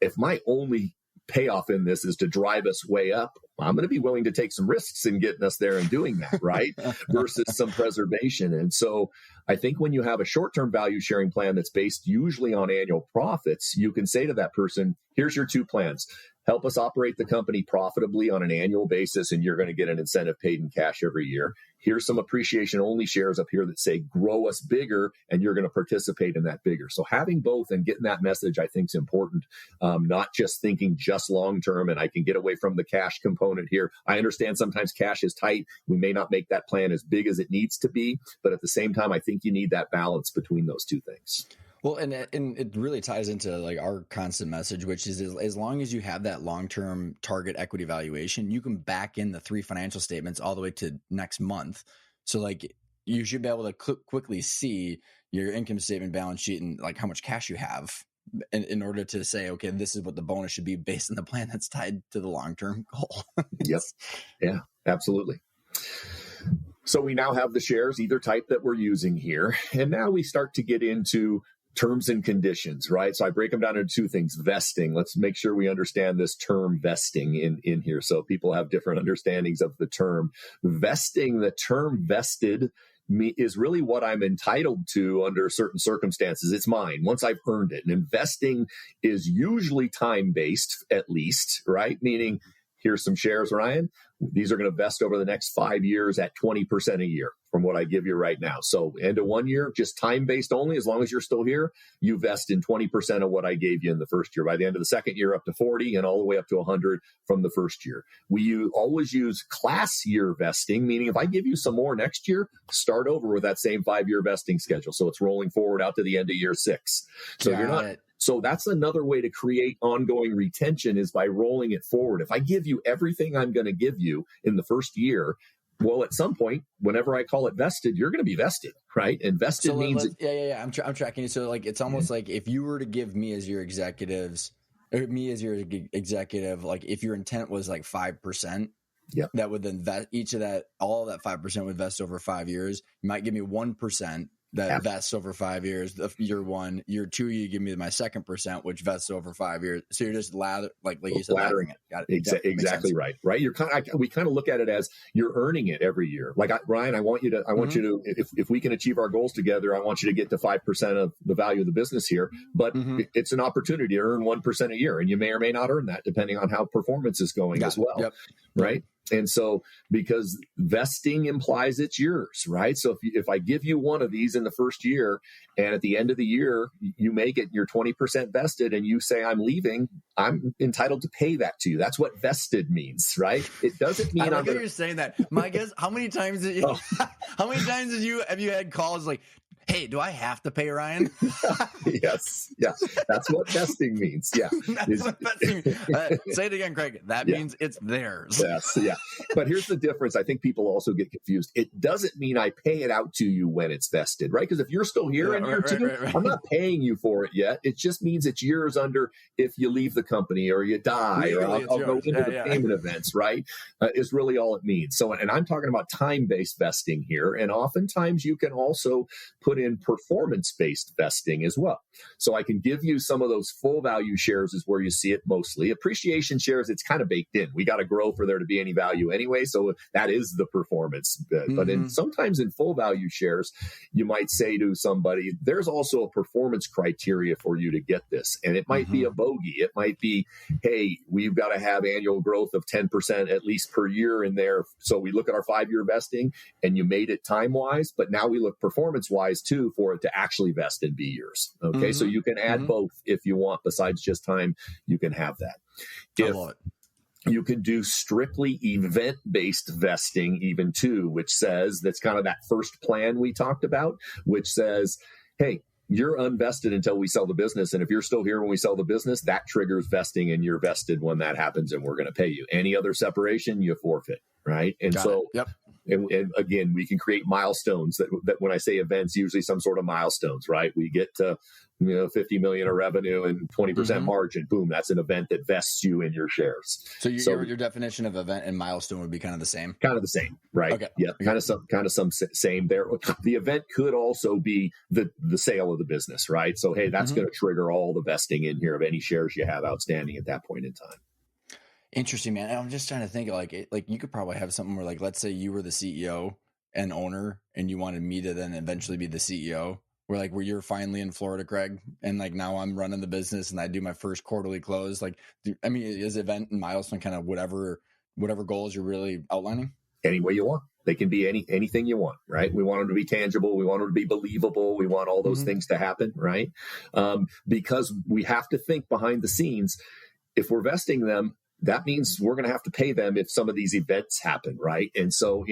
if my only payoff in this is to drive us way up, I'm going to be willing to take some risks in getting us there and doing that, right? Versus some preservation. And so I think when you have a short-term value sharing plan that's based usually on annual profits, you can say to that person, here's your 2 plans. Help us operate the company profitably on an annual basis, and you're going to get an incentive paid in cash every year. Here's some appreciation only shares up here that say grow us bigger, and you're going to participate in that bigger. So having both and getting that message, I think, is important. Not just thinking just long term, and I can get away from the cash component here. I understand sometimes cash is tight. We may not make that plan as big as it needs to be, but at the same time, I think you need that balance between those 2 things. Well, and it really ties into like our constant message, which is as long as you have that long-term target equity valuation, you can back in the 3 financial statements all the way to next month. So like you should be able to quickly see your income statement, balance sheet, and like how much cash you have in order to say, okay, this is what the bonus should be based on the plan that's tied to the long-term goal. Yep. Yeah, absolutely. So we now have the shares, either type that we're using here. And now we start to get into terms and conditions, right? So I break them down into 2 things. Vesting. Let's make sure we understand this term vesting in here. So people have different understandings of the term. Vesting, the term vested is really what I'm entitled to under certain circumstances. It's mine once I've earned it. And investing is usually time-based, at least, right? Meaning, here's some shares, Ryan. These are going to vest over the next 5 years at 20% a year, from what I give you right now. So end of 1 year, just time-based only. As long as you're still here, you vest in 20% of what I gave you in the first year. By the end of the second year, up to 40, and all the way up to 100 from the first year. We always use class year vesting, meaning if I give you some more next year, start over with that same 5-year vesting schedule. So it's rolling forward out to the end of year 6. So you're not. So that's another way to create ongoing retention, is by rolling it forward. If I give you everything I'm going to give you in the first year, well, at some point, whenever I call it vested, you're going to be vested, right? And vested means I'm tracking you. So like it's almost like if you were to give me as your executives, or me as your executive, like if your intent was like 5%, that would then all of that 5% would vest over 5 years. You might give me 1%. That vests over 5 years. Year 1, year 2, you give me my 2%, which vests over 5 years. So you're just like you said, laddering it. Got it. Exactly right. Right. We kind of look at it as you're earning it every year. Like Ryan, I want you to, if we can achieve our goals together, I want you to get to 5% of the value of the business here. But it's an opportunity to earn 1% a year, and you may or may not earn that depending on how performance is going as well. Yep. Right. And so, because vesting implies it's yours, right? So if I give you one of these in the first year, and at the end of the year, you make it, you're 20% vested, and you say, I'm leaving, I'm entitled to pay that to you. That's what vested means, right? It doesn't mean I like how you're saying that. My guess, how many times have you had calls like, hey, do I have to pay Ryan? Yes. Yeah. That's what vesting means. Yeah. That's what vesting means. Say it again, Craig. That means it's theirs. Yes. Yeah. But here's the difference. I think people also get confused. It doesn't mean I pay it out to you when it's vested, right? Because if you're still here in year 2, I'm not paying you for it yet. It just means it's yours under if you leave the company or you die, legally, or I'll go into the payment events, right? Is really all it means. So, and I'm talking about time-based vesting here. And oftentimes you can also put in performance-based vesting as well. So I can give you some of those full value shares is where you see it mostly. Appreciation shares, it's kind of baked in. We got to grow for there to be any value anyway. So that is the performance. But sometimes in full value shares, you might say to somebody, there's also a performance criteria for you to get this. And it might be a bogey. It might be, hey, we've got to have annual growth of 10% at least per year in there. So we look at our 5-year vesting, and you made it time-wise, but now we look performance-wise too for it to actually vest and be yours. Okay, so you can add both if you want. Besides just time, you can have that. I love it. You can do strictly event-based vesting even too, which says, that's kind of that first plan we talked about, which says, hey, you're unvested until we sell the business. And if you're still here when we sell the business, that triggers vesting, and you're vested when that happens, and we're going to pay you. Any other separation, you forfeit, right? And And again, we can create milestones that when I say events, usually some sort of milestones, right? We get to 50 million of revenue and 20% margin. Boom, that's an event that vests you in your shares. So your definition of event and milestone would be kind of the same? Kind of the same, right? Okay. Yeah, kind of some same there. The event could also be the sale of the business, right? So, hey, that's going to trigger all the vesting in here of any shares you have outstanding at that point in time. Interesting, man. I'm just trying to think like you could probably have something where, like, let's say you were the CEO and owner, and you wanted me to then eventually be the CEO. Where you're finally in Florida, Craig, and like now I'm running the business and I do my first quarterly close. Like, I mean, is event and milestone kind of whatever goals you're really outlining? Any way you want. They can be anything you want, right? We want them to be tangible. We want them to be believable. We want all those things to happen, right? Because we have to think behind the scenes. If we're vesting them, that means we're going to have to pay them if some of these events happen, right? And so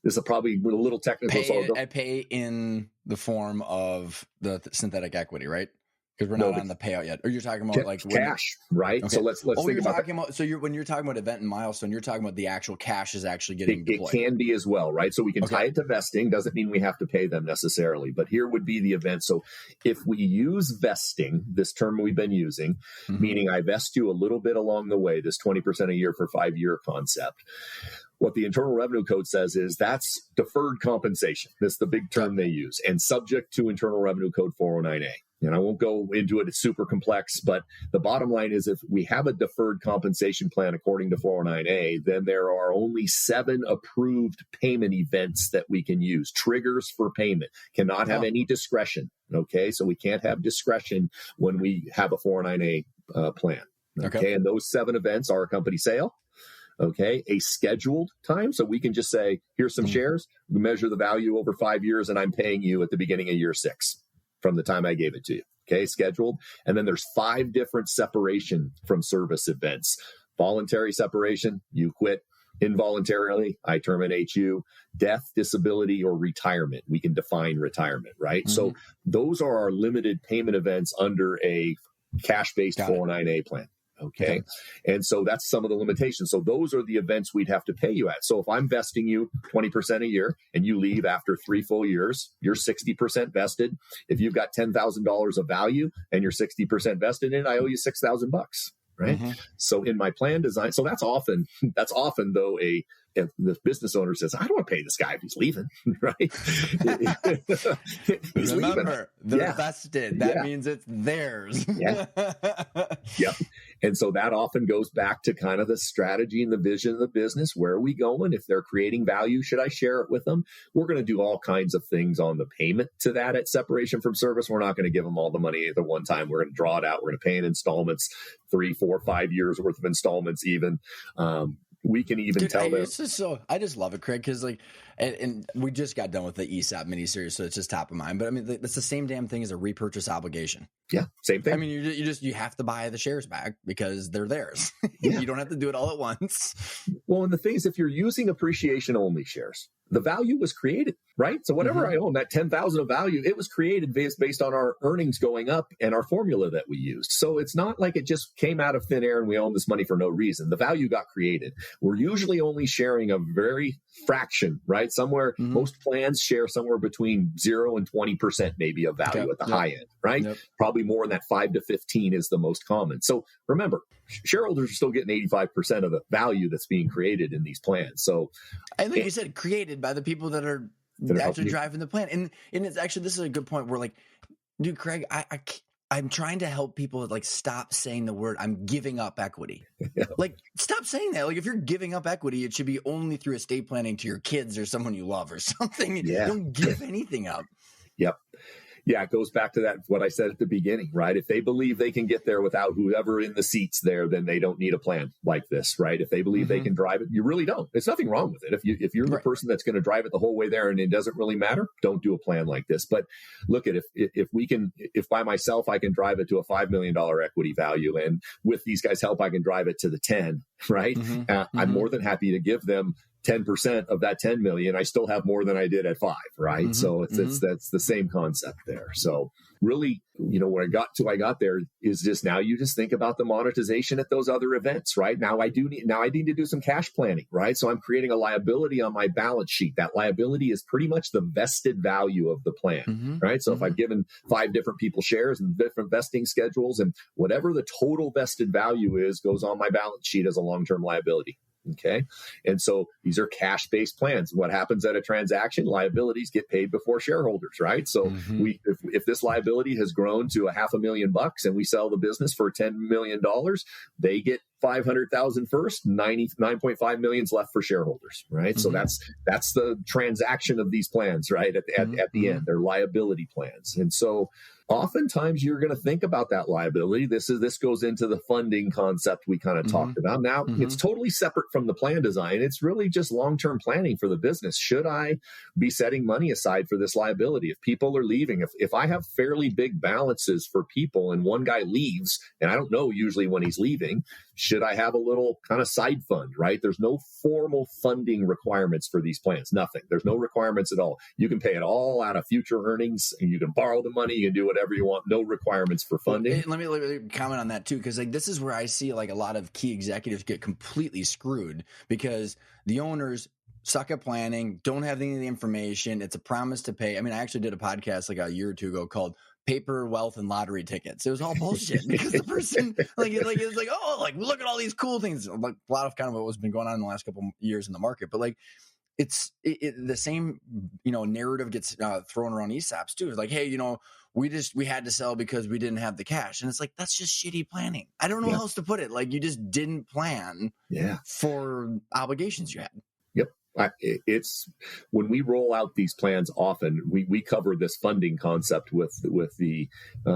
this is probably a little technical. I pay in the form of the synthetic equity, right? Because we're not on the payout yet. Or you're talking about like cash, right? Okay. So let's think about that. So when you're talking about event and milestone, you're talking about the actual cash is actually getting deployed. It can be as well, right? So we can tie it to vesting. Doesn't mean we have to pay them necessarily. But here would be the event. So if we use vesting, this term we've been using, meaning I vest you a little bit along the way, this 20% a year for 5-year concept. What the Internal Revenue Code says is that's deferred compensation. That's the big term they use, and subject to Internal Revenue Code 409A. And I won't go into it. It's super complex, but the bottom line is if we have a deferred compensation plan according to 409A, then there are only 7 approved payment events that we can use. Triggers for payment. Cannot have any discretion. Okay, so we can't have discretion when we have a 409A plan. Okay, and those 7 events are a company sale, okay, a scheduled time. So we can just say, here's some shares, we measure the value over 5 years, and I'm paying you at the beginning of year 6 from the time I gave it to you. Okay, scheduled. And then there's 5 different separation from service events. Voluntary separation, you quit. Involuntarily, I terminate you. Death, disability, or retirement. We can define retirement, right? So those are our limited payment events under a cash-based 409A plan. Okay. And so that's some of the limitations. So those are the events we'd have to pay you at. So if I'm vesting you 20% a year and you leave after 3 full years, you're 60% vested. If you've got $10,000 of value and you're 60% vested in it, I owe you $6,000. Right. So in my plan design, so that's often though if the business owner says, I don't want to pay this guy if he's leaving, right? He's Remember, leaving. They're vested. That means it's theirs. Yep. And so that often goes back to kind of the strategy and the vision of the business. Where are we going? If they're creating value, should I share it with them? We're going to do all kinds of things on the payment to that at separation from service. We're not going to give them all the money at the one time. We're going to draw it out. We're going to pay in installments, 3, 4, 5 years worth of installments even. We can even tell them. I just love it, Craig, because and we just got done with the ESOP miniseries, so it's just top of mind. But I mean, it's the same damn thing as a repurchase obligation. Yeah, same thing. I mean, you have to buy the shares back because they're theirs. You don't have to do it all at once. Well, and the thing is, if you're using appreciation only shares, the value was created, right? So whatever I own, that 10,000 of value, it was created based on our earnings going up and our formula that we used. So it's not like it just came out of thin air and we own this money for no reason. The value got created. We're usually only sharing a very fraction, right? Somewhere, most plans share somewhere between 0 and 20% maybe of value at the high end, right? Probably more in that 5 to 15 is the most common. So remember, shareholders are still getting 85% of the value that's being created in these plans. So, and like you said, created by the people that are actually driving the plan. And it's actually, this is a good point where like, dude, Craig, I'm trying to help people like stop saying the word I'm giving up equity. Like stop saying that. Like if you're giving up equity, it should be only through estate planning to your kids or someone you love or something. Don't give anything up. Yep. Yeah, it goes back to that, what I said at the beginning, right? If they believe they can get there without whoever in the seats there, then they don't need a plan like this, right? If they believe they can drive it, you really don't. There's nothing wrong with it. If you're the person that's going to drive it the whole way there and it doesn't really matter, don't do a plan like this. But look at if by myself I can drive it to a $5 million equity value, and with these guys' help I can drive it to the 10, right? I'm more than happy to give them 10% of that 10 million. I still have more than I did at 5, right? So that's the same concept there. So really, where I got there is just now you just think about the monetization at those other events, right? Now I need to do some cash planning, right? So I'm creating a liability on my balance sheet. That liability is pretty much the vested value of the plan, right? So if I've given 5 different people shares and different vesting schedules, and whatever the total vested value is goes on my balance sheet as a long-term liability. Okay. And so these are cash-based plans. What happens at a transaction? Liabilities get paid before shareholders, right? So if this liability has grown to $500,000 and we sell the business for $10 million, they get 500,000 first, 99.5 million is left for shareholders, right? So that's the transaction of these plans, right? At the end, they're liability plans. And so oftentimes you're going to think about that liability. This goes into the funding concept we kind of talked about. Now it's totally separate from the plan design. It's really just long-term planning for the business. Should I be setting money aside for this liability? If people are leaving, if I have fairly big balances for people and one guy leaves, and I don't know usually when he's leaving, should I have a little kind of side fund, right? There's no formal funding requirements for these plans. Nothing. There's no requirements at all. You can pay it all out of future earnings, and you can borrow the money. You can do whatever you want. No requirements for funding. Let me comment on that too, because like this is where I see like a lot of key executives get completely screwed because the owners suck at planning, don't have any of the information. It's a promise to pay. I mean, I actually did a podcast like a year or two ago called Paper, Wealth, and Lottery Tickets. It was all bullshit because the person it's like, oh, like look at all these cool things. Like a lot of kind of what was been going on in the last couple of years in the market, but like it's the same, narrative gets thrown around ESOPs too. It's like, hey, we had to sell because we didn't have the cash. And it's like, that's just shitty planning. I don't know how else to put it. Like you just didn't plan for obligations you had. Yep. It's when we roll out these plans, often we cover this funding concept with the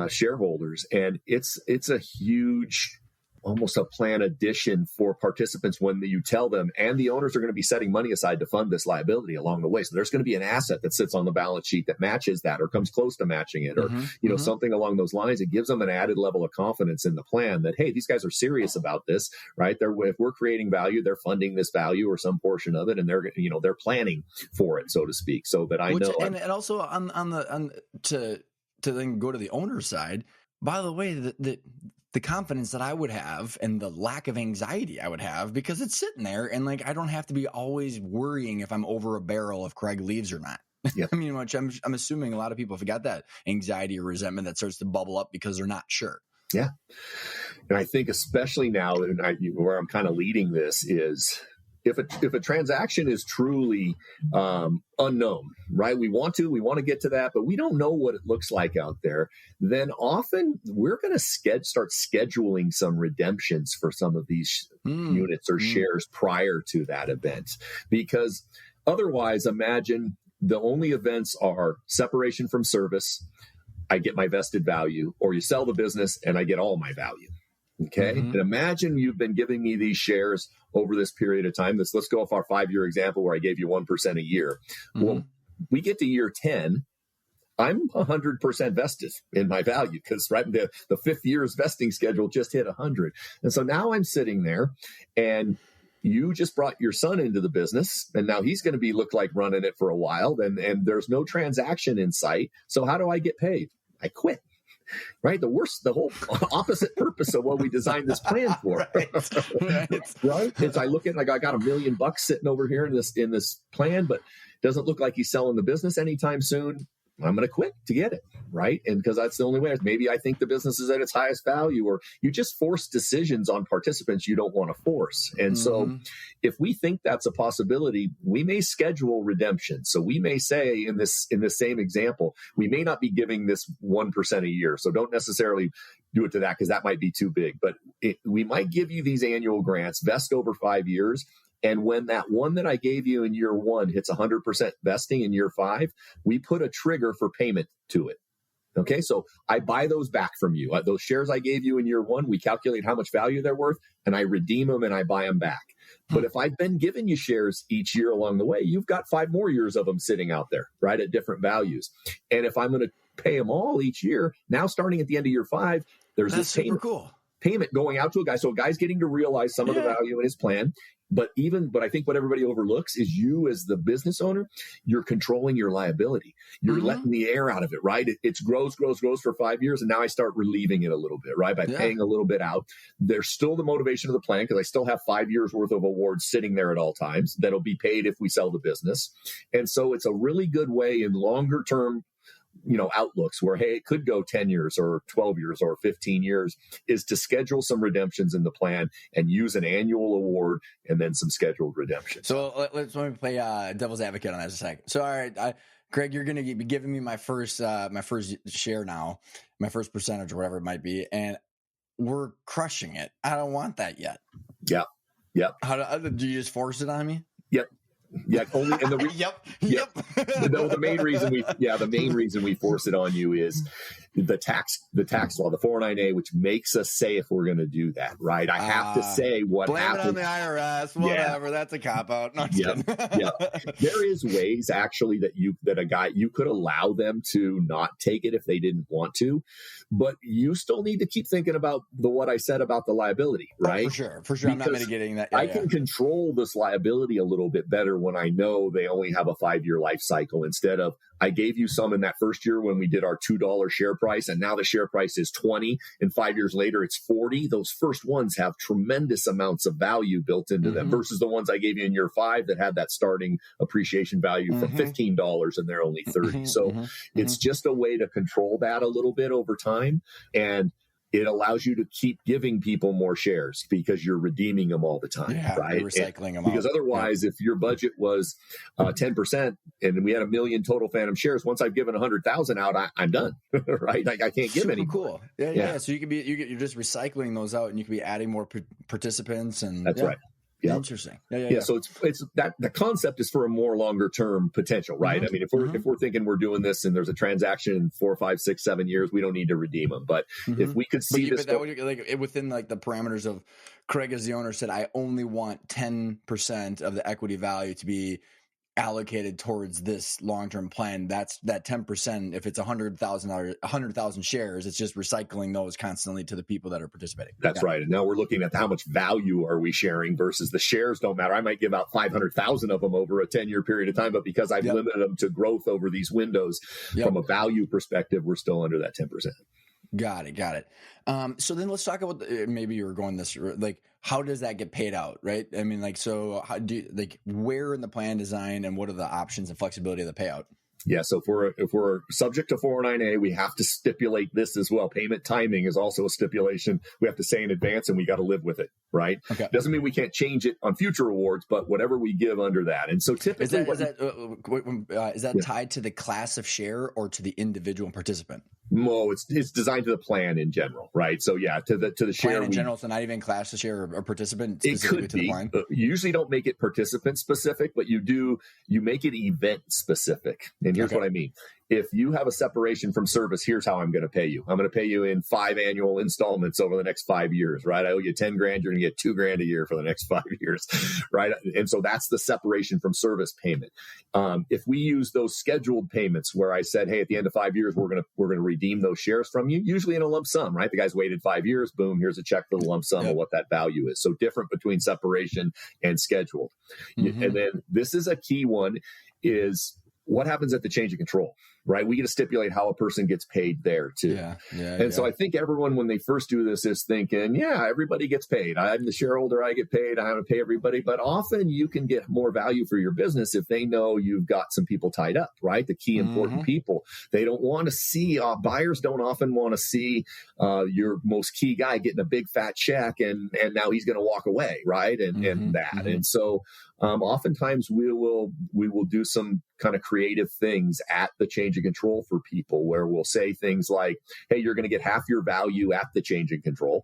shareholders, and it's a huge almost a plan addition for participants when you tell them, and the owners are going to be setting money aside to fund this liability along the way. So there's going to be an asset that sits on the balance sheet that matches that or comes close to matching it, or, something along those lines. It gives them an added level of confidence in the plan that, hey, these guys are serious about this, right? If we're creating value, they're funding this value or some portion of it, and they're planning for it, so to speak. So that and also to then go to the owner's side. By the way, the confidence that I would have and the lack of anxiety I would have, because it's sitting there and like I don't have to be always worrying if I'm over a barrel if Craig leaves or not. Yep. I mean, which I'm assuming a lot of people have got that anxiety or resentment that starts to bubble up because they're not sure. Yeah. And I think especially now, where I'm kind of leading this is, if a transaction is truly unknown, right? We want to get to that, but we don't know what it looks like out there. Then often we're going to start scheduling some redemptions for some of these units or shares prior to that event, because otherwise, imagine the only events are separation from service, I get my vested value, or you sell the business and I get all my value. Okay. And imagine you've been giving me these shares over this period of time. Let's go off our 5-year example where I gave you 1% a year. Well, we get to year 10. I'm 100% vested in my value because the 5th year's vesting schedule just hit 100. And so now I'm sitting there, and you just brought your son into the business, and now he's going to look like running it for a while, and there's no transaction in sight. So how do I get paid? I quit. Right? The whole opposite purpose of what we designed this plan for. Right? As I look at, like, I got $1 million sitting over here in this plan, but doesn't look like he's selling the business anytime soon. I'm going to quit to get it, right? And because that's the only way. Maybe I think the business is at its highest value, or you just force decisions on participants you don't want to force. And so if we think that's a possibility, we may schedule redemption. So we may say in this same example, we may not be giving this 1% a year. So don't necessarily do it to that, because that might be too big. But we might give you these annual grants, vest over 5 years. And when that one that I gave you in year 1 hits 100% vesting in year 5, we put a trigger for payment to it. Okay, so I buy those back from you. Those shares I gave you in year 1, we calculate how much value they're worth, and I redeem them and I buy them back. But if I've been giving you shares each year along the way, you've got 5 more years of them sitting out there, right, at different values. And if I'm going to pay them all each year, now starting at the end of year 5, there's this payment going out to a guy. So a guy's getting to realize some of the value in his plan. But I think what everybody overlooks is you as the business owner, you're controlling your liability. You're letting the air out of it, right? It grows for 5 years. And now I start relieving it a little bit, right? By paying a little bit out. There's still the motivation of the plan, because I still have 5 years worth of awards sitting there at all times that'll be paid if we sell the business. And so it's a really good way in longer term outlooks where, hey, it could go 10 years or 12 years or 15 years, is to schedule some redemptions in the plan and use an annual award and then some scheduled redemptions. So let me play devil's advocate on that a second. So, all right, Craig, you're going to be giving me my first share now, my first percentage or whatever it might be, and we're crushing it. I don't want that yet. Yeah. Yep. How do you just force it on me? Yep. Yeah, only and the main reason we force it on you is the tax law, the 409A, which makes us say if we're going to do that, right? I have to say what happens. Blame it on the IRS, whatever. That's a cop out. No, There is ways actually that you could allow them to not take it if they didn't want to, but you still need to keep thinking about what I said about the liability, right? For sure. I'm not mitigating that. I can control this liability a little bit better when I know they only have a 5-year life cycle, instead of I gave you some in that first year when we did our $2 share price, and now the share price is 20, and 5 years later it's 40. Those first ones have tremendous amounts of value built into them versus the ones I gave you in year 5 that had that starting appreciation value from $15 and they're only 30. So it's just a way to control that a little bit over time. And it allows you to keep giving people more shares because you're redeeming them all the time, right? You're recycling them. Because otherwise, if your budget was 10% and we had 1 million total Phantom shares, once I've given 100,000 out, I'm done, right? I can't give any. Cool. Yeah. So you're just recycling those out, and you could be adding more participants. And that's right. Yep. Interesting. Yeah. So it's that the concept is for a more longer term potential, right? I mean, if we're thinking we're doing this and there's a transaction in 4, 5, 6, 7 years, we don't need to redeem them. But if we could see this, but that would, like, within like the parameters of Craig as the owner said, I only want 10% of the equity value to be allocated towards this long-term plan. That's that 10%. If it's $100,000 shares, it's just recycling those constantly to the people that are participating. That's right. And now we're looking at how much value are we sharing versus the shares don't matter. I might give out 500,000 of them over a 10-year period of time, but because I've limited them to growth over these windows, from a value perspective, we're still under that 10%. Got it. So then let's talk about maybe you were going this, like, how does that get paid out, right? I mean, like, so how do you, like, where in the plan design and what are the options and flexibility of the payout? Yeah, so if we're subject to 409A, we have to stipulate this as well. Payment timing is also a stipulation. We have to say in advance, and we got to live with it, right? Okay. Doesn't mean we can't change it on future awards, but whatever we give under that. And so typically, is that tied to the class of share or to the individual participant? No, it's designed to the plan in general, right? So yeah, to the share plan in general. So not even class of share or participant. It could be. You usually don't make it participant specific, but you make it event specific. And here's what I mean. If you have a separation from service, here's how I'm going to pay you. I'm going to pay you in 5 annual installments over the next 5 years, right? I owe you 10 grand. You're going to get $2,000 a year for the next 5 years, right? And so that's the separation from service payment. If we use those scheduled payments where I said, hey, at the end of 5 years, we're going to redeem those shares from you, usually in a lump sum, right? The guy's waited 5 years. Boom, here's a check for the lump sum of what that value is. So different between separation and scheduled. And then this is a key one is what happens at the change of control, right? We get to stipulate how a person gets paid there too. So I think everyone, when they first do this, is thinking, everybody gets paid. I'm the shareholder, I get paid, I have to pay everybody. But often you can get more value for your business if they know you've got some people tied up, right? The key important people. They don't want to see, buyers don't often want to see your most key guy getting a big fat check and now he's going to walk away, right? And so oftentimes we will do some kind of creative things at the change of control for people where we'll say things like, hey, you're going to get half your value at the change of control,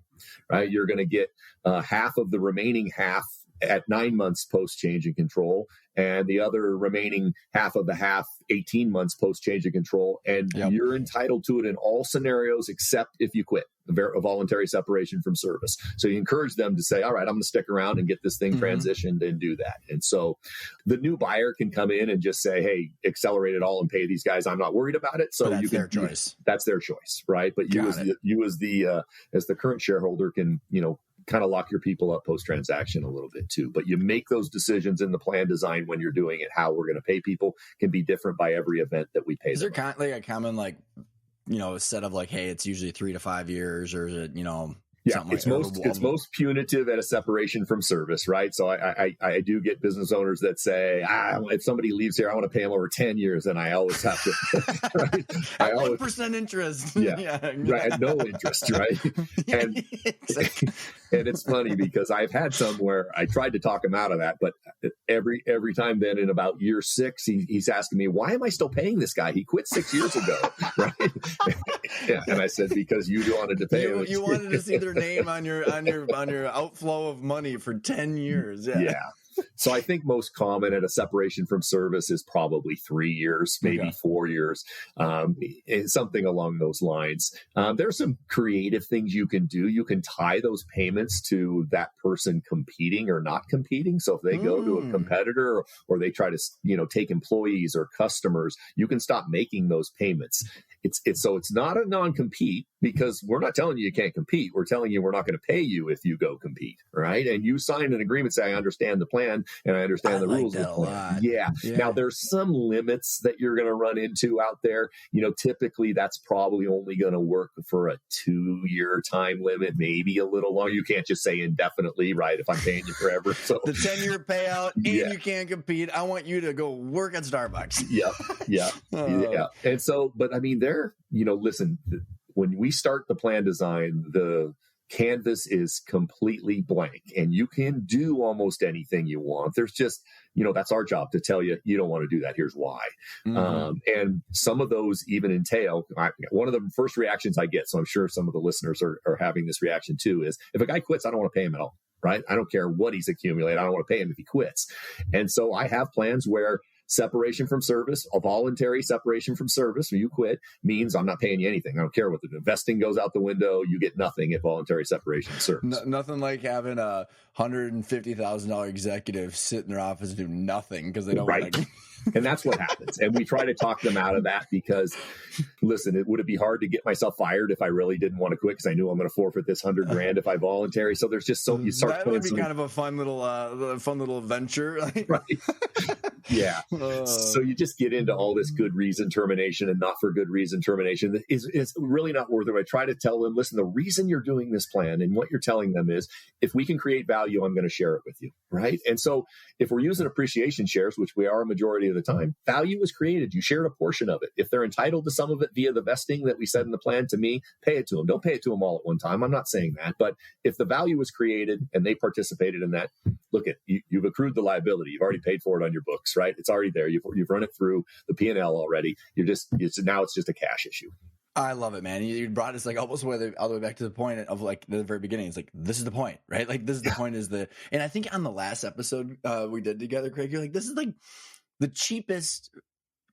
right? You're going to get half of the remaining half at 9 months post change in control, and the other remaining half of the half 18 months post change of control. And you're entitled to it in all scenarios except if you quit, a voluntary separation from service. So you encourage them to say, all right, I'm going to stick around and get this thing transitioned and do that. And so the new buyer can come in and just say, hey, accelerate it all and pay these guys. I'm not worried about it. So that's their choice. That's their choice, right? But you as the current shareholder can, kind of lock your people up post-transaction a little bit too. But you make those decisions in the plan design when you're doing it. How we're going to pay people can be different by every event that we pay. Is there a common set of like, hey, it's usually 3 to 5 years, or is it, it's most punitive at a separation from service, right? So I do get business owners that say, if somebody leaves here, I want to pay them over 10 years, and I always have to. Right? 1% interest. Right, at no interest, right? And it's funny because I've had some where I tried to talk him out of that, but every time then in about year 6, he's asking me, why am I still paying this guy? He quit 6 years ago, right? And I said, because you wanted to pay him. You wanted to see their name on your outflow of money for 10 years. So I think most common at a separation from service is probably 3 years, maybe 4 years, something along those lines. There's some creative things you can do. You can tie those payments to that person competing or not competing. So if they go to a competitor or they try to, take employees or customers, you can stop making those payments. It's not a non-compete because we're not telling you can't compete. We're telling you we're not going to pay you if you go compete, right? And you sign an agreement saying, I understand the plan and I understand the rules of the plan. Yeah. Now there's some limits that you're going to run into out there. Typically that's probably only going to work for a 2-year time limit, maybe a little longer. You can't just say indefinitely, right? If I'm paying you forever. So the 10-year payout and you can't compete. I want you to go work at Starbucks. Yeah. And so, but I mean, listen, when we start the plan design, the canvas is completely blank and you can do almost anything you want. There's just, that's our job to tell you, you don't want to do that. Here's why. And some of those even entail, one of the first reactions I get, so I'm sure some of the listeners are having this reaction too, is if a guy quits, I don't want to pay him at all. right? I don't care what he's accumulated. I don't want to pay him if he quits. And so I have plans where separation from service, a voluntary separation from service, when you quit, means I'm not paying you anything. I don't care what the investing goes out the window. You get nothing at voluntary separation of service. Nothing like having a $150,000 executive sit in their office and do nothing because they don't want to. And that's what happens. And we try to talk them out of that because, listen, would it be hard to get myself fired if I really didn't want to quit because I knew I'm going to forfeit this $100,000 if I voluntary? So there's just you start. That would be kind of a fun little venture, right? Yeah. So you just get into all this good reason termination and not for good reason termination that is really not worth it. I try to tell them, listen, the reason you're doing this plan and what you're telling them is, if we can create value, I'm going to share it with you, right? And so if we're using appreciation shares, which we are a majority of the time, value is created. You shared a portion of it. If they're entitled to some of it via the vesting that we said in the plan, to me, pay it to them. Don't pay it to them all at one time. I'm not saying that. But if the value was created and they participated in that, look at you've accrued the liability. You've already paid for it on your books, right? It's already there. You've run it through the P&L already. Now it's just a cash issue. I love it, man. You brought us like almost all the way back to the point of like the very beginning. It's like, this is the point, right? Like this is the point and I think on the last episode we did together, Craig, you're like, this is like the cheapest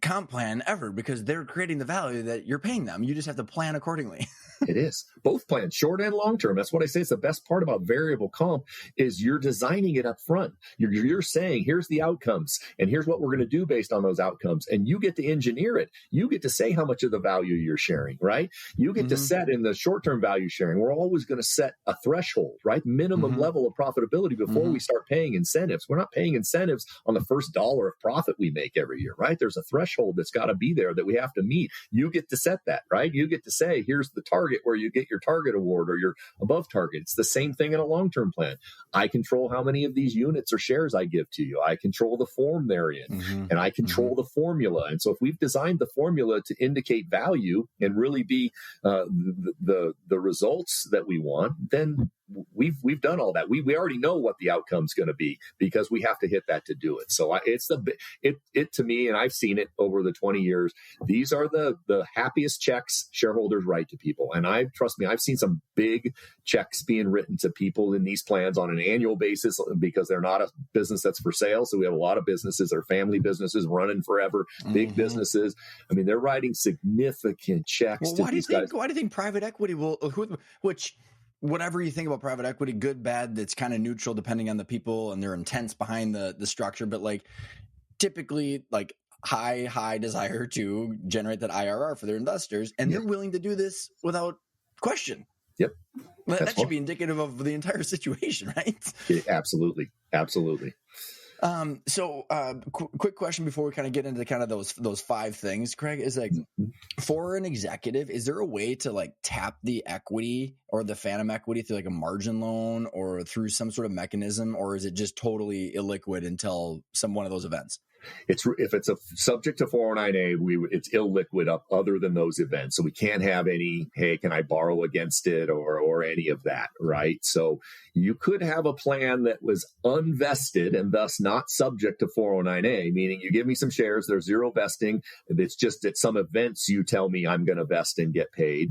comp plan ever because they're creating the value that you're paying them. You just have to plan accordingly. It is. Both plans, short and long term. That's what I say. It's the best part about variable comp is you're designing it up front. You're saying, here's the outcomes and here's what we're going to do based on those outcomes. And you get to engineer it. You get to say how much of the value you're sharing, right? You get to set in the short-term value sharing. We're always going to set a threshold, right? Minimum level of profitability before we start paying incentives. We're not paying incentives on the first dollar of profit we make every year, right? There's a threshold that's got to be there that we have to meet. You get to set that, right? You get to say, here's the target where you get your target award or your above target. It's the same thing in a long-term plan. I control how many of these units or shares I give to you. I control the form they're in, and I control the formula. And so if we've designed the formula to indicate value and really be the results that we want, then we've done all that. We already know what the outcome's going to be because we have to hit that to do it. So it's it to me, and I've seen it over the 20 years. These are the happiest checks shareholders write to people. And trust me, I've seen some big checks being written to people in these plans on an annual basis because they're not a business that's for sale. So we have a lot of businesses, they're family businesses running forever, big businesses. I mean, they're writing significant checks to these guys. Why do you think private equity whatever you think about private equity, good, bad, that's kind of neutral depending on the people and their intents behind the structure. But like typically like high desire to generate that IRR for their investors. And they're willing to do this without question. Yep. That should be indicative of the entire situation, right? Yeah, absolutely. Absolutely. Quick question before we kind of get into kind of those five things, Craig, is like for an executive, is there a way to like tap the equity or the phantom equity through like a margin loan or through some sort of mechanism, or is it just totally illiquid until one of those events? If it's a subject to 409A, it's illiquid up other than those events. So we can't have any, hey, can I borrow against it or any of that, right? So you could have a plan that was unvested and thus not subject to 409A, meaning you give me some shares, there's zero vesting. It's just at some events you tell me I'm going to vest and get paid.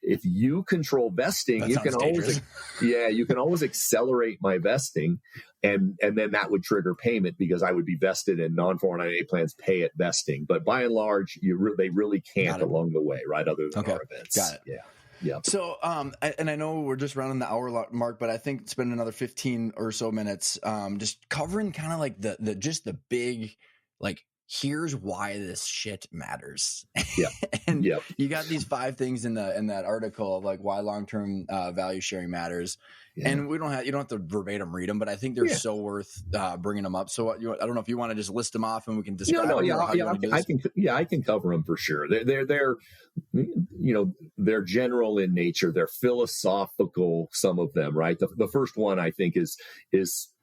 If you control vesting, you can always accelerate my vesting, and then that would trigger payment because I would be vested in non-409A plans pay at vesting. But by and large, they really can't along the way, right? Other than our events. Got it. Yeah. Yeah. So, and I know we're just rounding the hour mark, but I think spend another 15 or so minutes, just covering kind of like the big, like, here's why this shit matters. Yeah. And you got these 5 things in that article of like why long-term value sharing matters. Yeah. And you don't have to verbatim read them, but I think they're so worth bringing them up. So I don't know if you want to just list them off and we can describe them. I can cover them for sure. They're general in nature. They're philosophical, some of them, right? The first one I think is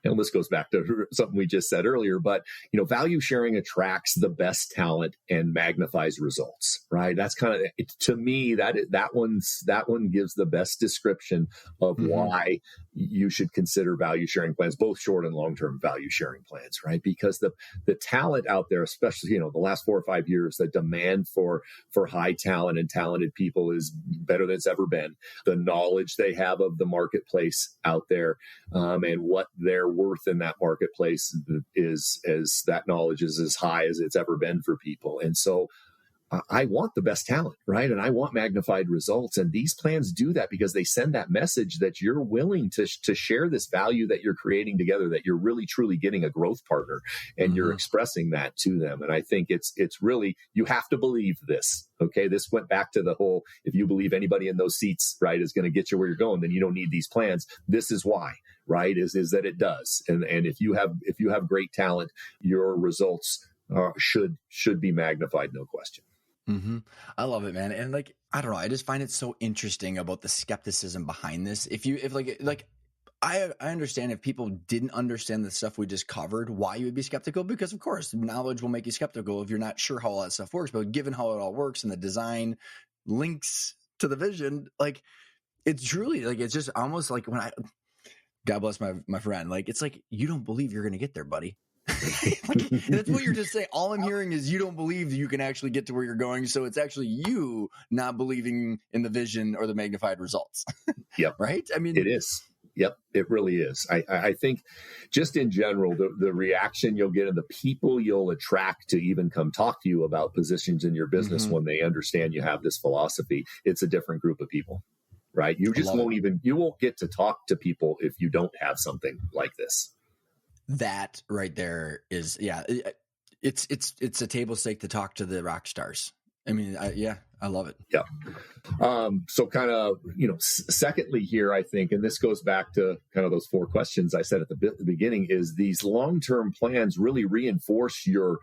And this goes back to something we just said earlier, but value sharing attracts the best talent and magnifies results, right? That's kind of, to me, that one gives the best description of why you should consider value sharing plans, both short and long-term value sharing plans, right? Because the talent out there, especially, the last 4 or 5 years, the demand for high talent and talented people is better than it's ever been. The knowledge they have of the marketplace out there, and what their worth in that marketplace is, as that knowledge is as high as it's ever been for people. And so I want the best talent, right? And I want magnified results. And these plans do that because they send that message that you're willing to share this value that you're creating together, that you're really, truly getting a growth partner, and you're expressing that to them. And I think it's really, you have to believe this. Okay. This went back to the whole, if you believe anybody in those seats, right, is going to get you where you're going, then you don't need these plans. This is why, right, is that it does. And if you have great talent, your results should be magnified, no question. I love it, man. And I don't know, I just find it so interesting about the skepticism behind this. I understand if people didn't understand the stuff we just covered, why you would be skeptical, because of course knowledge will make you skeptical if you're not sure how all that stuff works. But given how it all works and the design links to the vision, it's truly it's just almost like when God bless my friend, it's like, you don't believe you're going to get there, buddy. That's what you're just saying. All I'm hearing is you don't believe you can actually get to where you're going. So it's actually you not believing in the vision or the magnified results. Yep. Right? I mean, it is. Yep, it really is. I think just in general, the reaction you'll get and the people you'll attract to even come talk to you about positions in your business when they understand you have this philosophy, it's a different group of people, right? You just you won't get to talk to people if you don't have something like this. That right there is, it's a table stake to talk to the rock stars. I mean, I love it. Yeah. So kind of, secondly here, I think, and this goes back to kind of those 4 questions I said at the beginning, is these long-term plans really reinforce your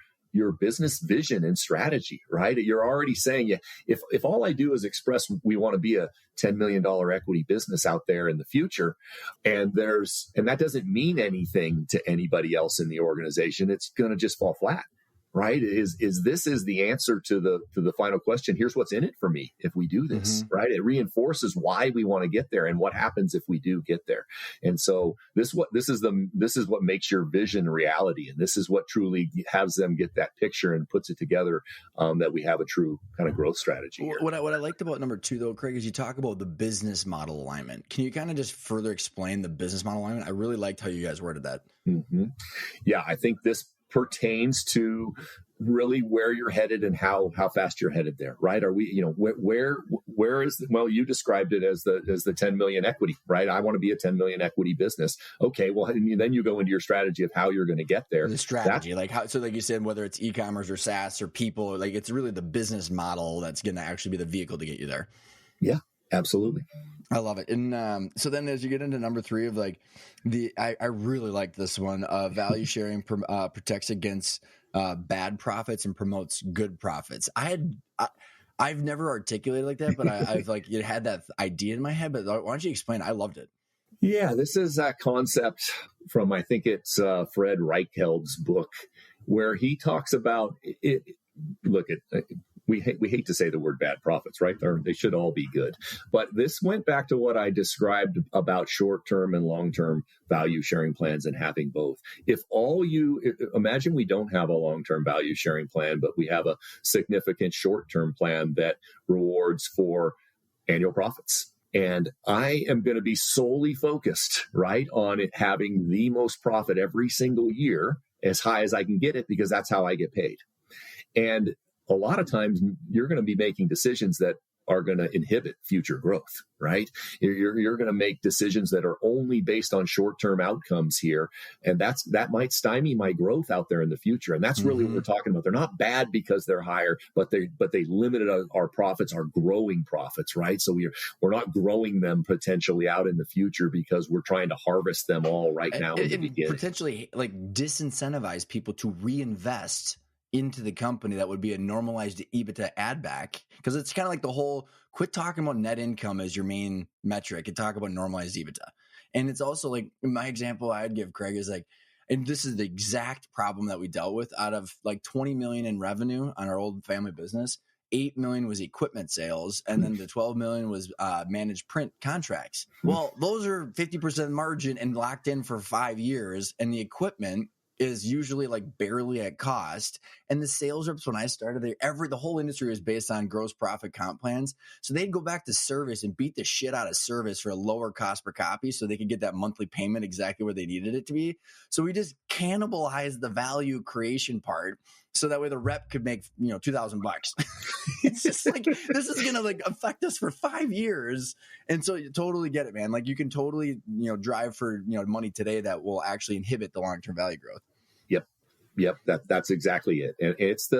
business vision and strategy, right? You're already saying, if all I do is express we want to be a $10 million equity business out there in the future, and that doesn't mean anything to anybody else in the organization, it's going to just fall flat. Right? Is the answer to the final question. Here's what's in it for me if we do this, right? It reinforces why we want to get there and what happens if we do get there. And so this is what makes your vision reality. And this is what truly has them get that picture and puts it together, that we have a true kind of growth strategy here. What I liked about number 2 though, Craig, is you talk about the business model alignment. Can you kind of just further explain the business model alignment? I really liked how you guys worded that. Yeah, I think this pertains to really where you're headed and how fast you're headed there, right? Are we, where is, you described it as the 10 million equity, right? I want to be a 10 million equity business. Okay. Well, then you go into your strategy of how you're going to get there. The strategy, like you said, whether it's e-commerce or SaaS or people, it's really the business model that's going to actually be the vehicle to get you there. Yeah, absolutely. I love it. And so then as you get into number 3 of I really like this one, value sharing protects against bad profits and promotes good profits. I've never articulated like that, but I've had that idea in my head, but why don't you explain? I loved it. Yeah, this is that concept from, I think it's Fred Reichheld's book, where he talks about it. Look at, we hate to say the word bad profits, right? They should all be good. But this went back to what I described about short-term and long-term value sharing plans and having both. Imagine we don't have a long-term value sharing plan, but we have a significant short-term plan that rewards for annual profits. And I am going to be solely focused, right, on it having the most profit every single year, as high as I can get it, because that's how I get paid. And a lot of times you're going to be making decisions that are going to inhibit future growth, right? You're going to make decisions that are only based on short-term outcomes here. And that might stymie my growth out there in the future. And that's really what we're talking about. They're not bad because they're higher, but they limited our profits, our growing profits, right? So we're not growing them potentially out in the future because we're trying to harvest them all right now in the beginning. Potentially disincentivize people to reinvest into the company that would be a normalized EBITDA add back, because it's kind of like the whole quit talking about net income as your main metric and talk about normalized EBITDA. And it's also like my example I'd give Craig is like, and this is the exact problem that we dealt with. Out of like 20 million in revenue on our old family business, 8 million was equipment sales, and then the 12 million was managed print contracts. Well, those are 50% margin and locked in for 5 years, and the equipment is usually like barely at cost. And the sales reps, when I started there, the whole industry was based on gross profit comp plans. So they'd go back to service and beat the shit out of service for a lower cost per copy so they could get that monthly payment exactly where they needed it to be. So we just cannibalized the value creation part so that way the rep could make, $2,000. It's just like, this is going to like affect us for 5 years. And so you totally get it, man. Like you can totally, drive for, money today that will actually inhibit the long-term value growth. Yep. That's exactly it. And it's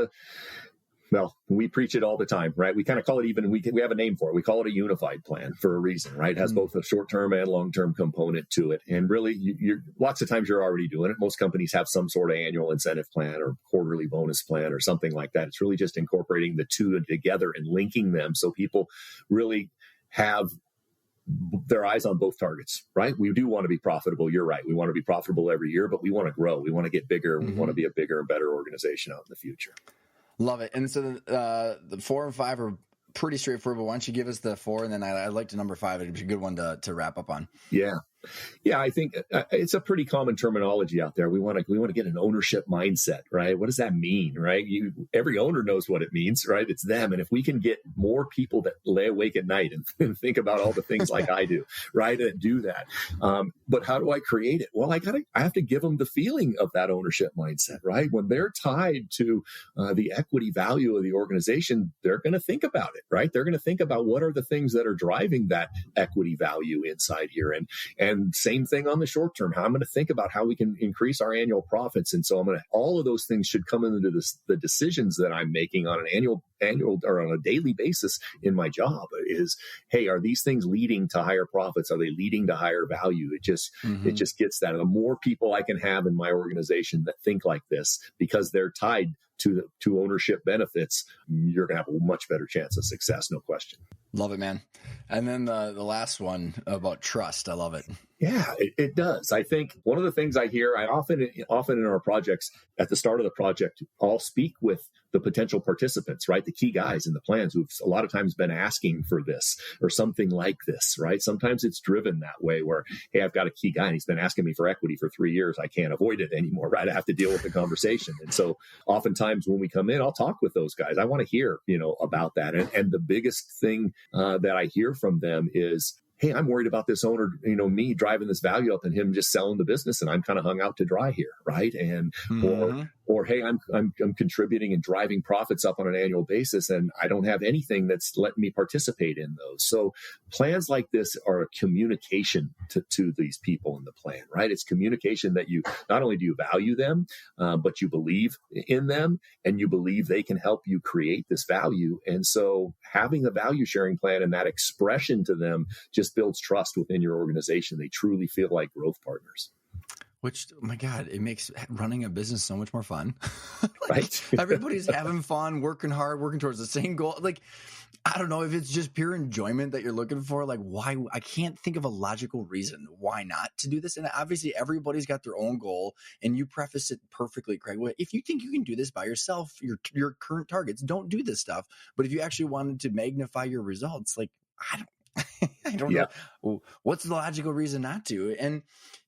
we preach it all the time, right? We kind of call it we have a name for it. We call it a unified plan for a reason, right? It has both a short-term and long-term component to it. And really, you're lots of times you're already doing it. Most companies have some sort of annual incentive plan or quarterly bonus plan or something like that. It's really just incorporating the two together and linking them so people really have their eyes on both targets, right? We do want to be profitable. You're right. We want to be profitable every year, but we want to grow. We want to get bigger. We want to be a bigger and better organization out in the future. Love it. And so the 4 and 5 are pretty straightforward, but why don't you give us the 4, and then I'd like to number 5. It'd be a good one to wrap up on. Yeah, I think it's a pretty common terminology out there. We want to get an ownership mindset, right? What does that mean, right? Every owner knows what it means, right? It's them. And if we can get more people that lay awake at night and think about all the things like I do, right, and do that. But how do I create it? Well, I have to give them the feeling of that ownership mindset, right? When they're tied to the equity value of the organization, they're going to think about it, right? They're going to think about what are the things that are driving that equity value inside here. And same thing on the short term. How I'm going to think about how we can increase our annual profits. And so all of those things should come into the decisions that I'm making on an annual or on a daily basis in my job is, hey, are these things leading to higher profits? Are they leading to higher value? It just gets that. The more people I can have in my organization that think like this because they're tied to ownership benefits, you're going to have a much better chance of success. No question. Love it, man. And then the last one about trust. I love it. Yeah, it does. I think one of the things I hear, I often in our projects, at the start of the project, I'll speak with the potential participants, right? The key guys in the plans who've a lot of times been asking for this or something like this, right? Sometimes it's driven that way where, hey, I've got a key guy and he's been asking me for equity for 3 years. I can't avoid it anymore, right? I have to deal with the conversation. And so oftentimes when we come in, I'll talk with those guys. I want to hear, about that. And the biggest thing that I hear from them is, hey, I'm worried about this owner, me driving this value up and him just selling the business and I'm kind of hung out to dry here, right? And or hey, I'm contributing and driving profits up on an annual basis and I don't have anything that's letting me participate in those. So plans like this are a communication to these people in the plan, right? It's communication that you not only do you value them, but you believe in them and you believe they can help you create this value. And so having a value sharing plan and that expression to them just builds trust within your organization. They truly feel like growth partners. Which, oh my God, it makes running a business so much more fun. Right? Everybody's having fun, working hard, working towards the same goal. Like, I don't know if it's just pure enjoyment that you're looking for. Like, why? I can't think of a logical reason why not to do this. And obviously, everybody's got their own goal. And you preface it perfectly, Craig. If you think you can do this by yourself, your current targets, don't do this stuff. But if you actually wanted to magnify your results, like, I don't know. What's the logical reason not to? And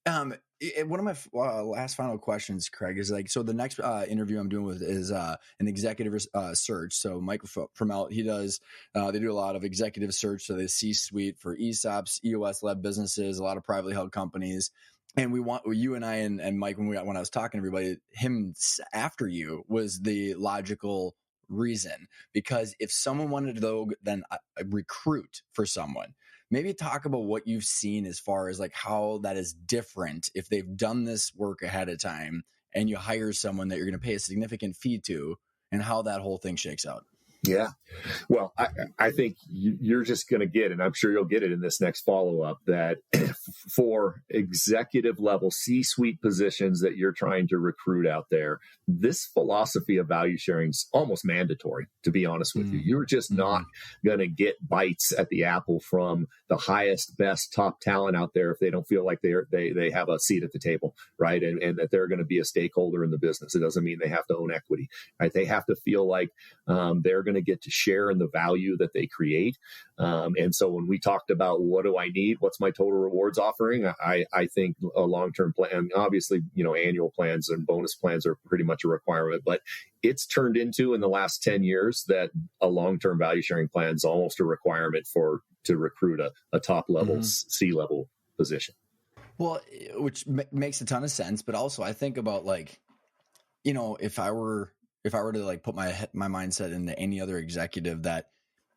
one of my last final questions, Craig, is like, so the next interview I'm doing with is an executive search. So Mike from out, he does, they do a lot of executive search. So the C-suite for ESOPs, EOS-led businesses, a lot of privately held companies. And you and I and Mike, when I was talking to everybody, him after you was the logical reason, because if someone wanted to go then recruit for someone, maybe talk about what you've seen as far as like how that is different if they've done this work ahead of time and you hire someone that you're going to pay a significant fee to and how that whole thing shakes out. Yeah. Well, I think you're just going to get, and I'm sure you'll get it in this next follow-up, that for executive level C-suite positions that you're trying to recruit out there, this philosophy of value sharing is almost mandatory, to be honest with you. You're just not going to get bites at the apple from the highest, best, top talent out there if they don't feel like they have a seat at the table, right? And that they're going to be a stakeholder in the business. It doesn't mean they have to own equity, right? They have to feel like they're going to get to share in the value that they create. And so when we talked about what do I need, what's my total rewards offering, I think a long-term plan, obviously, annual plans and bonus plans are pretty much a requirement, but it's turned into in the last 10 years that a long-term value sharing plan is almost a requirement to recruit a top level C-level position. Well, which makes a ton of sense, but also I think about if I were to put my mindset into any other executive, that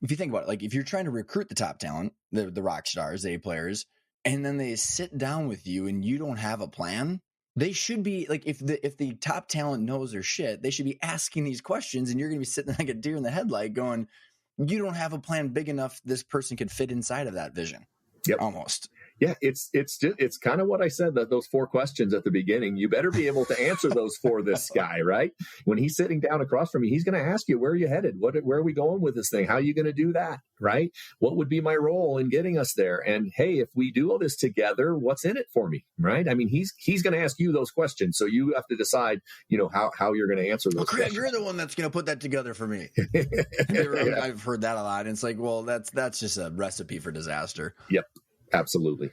if you think about it, if you're trying to recruit the top talent, the rock stars, the A players, and then they sit down with you and you don't have a plan, they should be if the top talent knows their shit, they should be asking these questions, and you're going to be sitting like a deer in the headlight going, you don't have a plan big enough this person could fit inside of that vision. Yep. Almost. Yeah, it's kind of what I said, that those 4 questions at the beginning, you better be able to answer those for this guy, right? When he's sitting down across from you, he's going to ask you, where are you headed? Where are we going with this thing? How are you going to do that, right? What would be my role in getting us there? And hey, if we do all this together, what's in it for me, right? I mean, he's going to ask you those questions, so you have to decide, how you're going to answer those Craig, questions. you're the one that's going to put that together for me. I've heard that a lot. And it's like, well, that's just a recipe for disaster. Yep. Absolutely.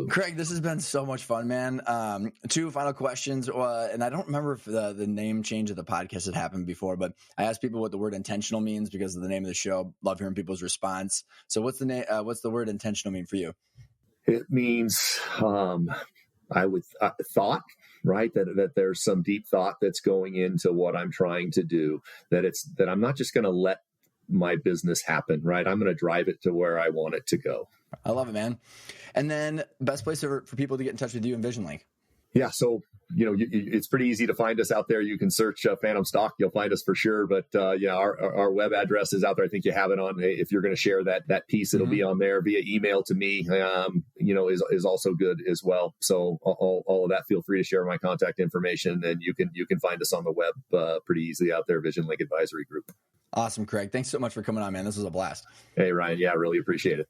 Craig, this has been so much fun, man. 2 final questions. And I don't remember if the name change of the podcast had happened before, but I asked people what the word intentional means because of the name of the show. Love hearing people's response. So what's the word intentional mean for you? It means, thought, right? That there's some deep thought that's going into what I'm trying to do, that I'm not just going to let my business happen, right? I'm going to drive it to where I want it to go. I love it, man. And then best place for people to get in touch with you and VisionLink. Yeah. So, it's pretty easy to find us out there. You can search Phantom Stock. You'll find us for sure. But our web address is out there. I think you have it on. If you're going to share that piece, it'll be on there. Via email to me, is also good as well. So all of that, feel free to share my contact information, and you can find us on the web pretty easily out there. VisionLink Advisory Group. Awesome, Craig. Thanks so much for coming on, man. This was a blast. Hey, Ryan. Yeah, I really appreciate it.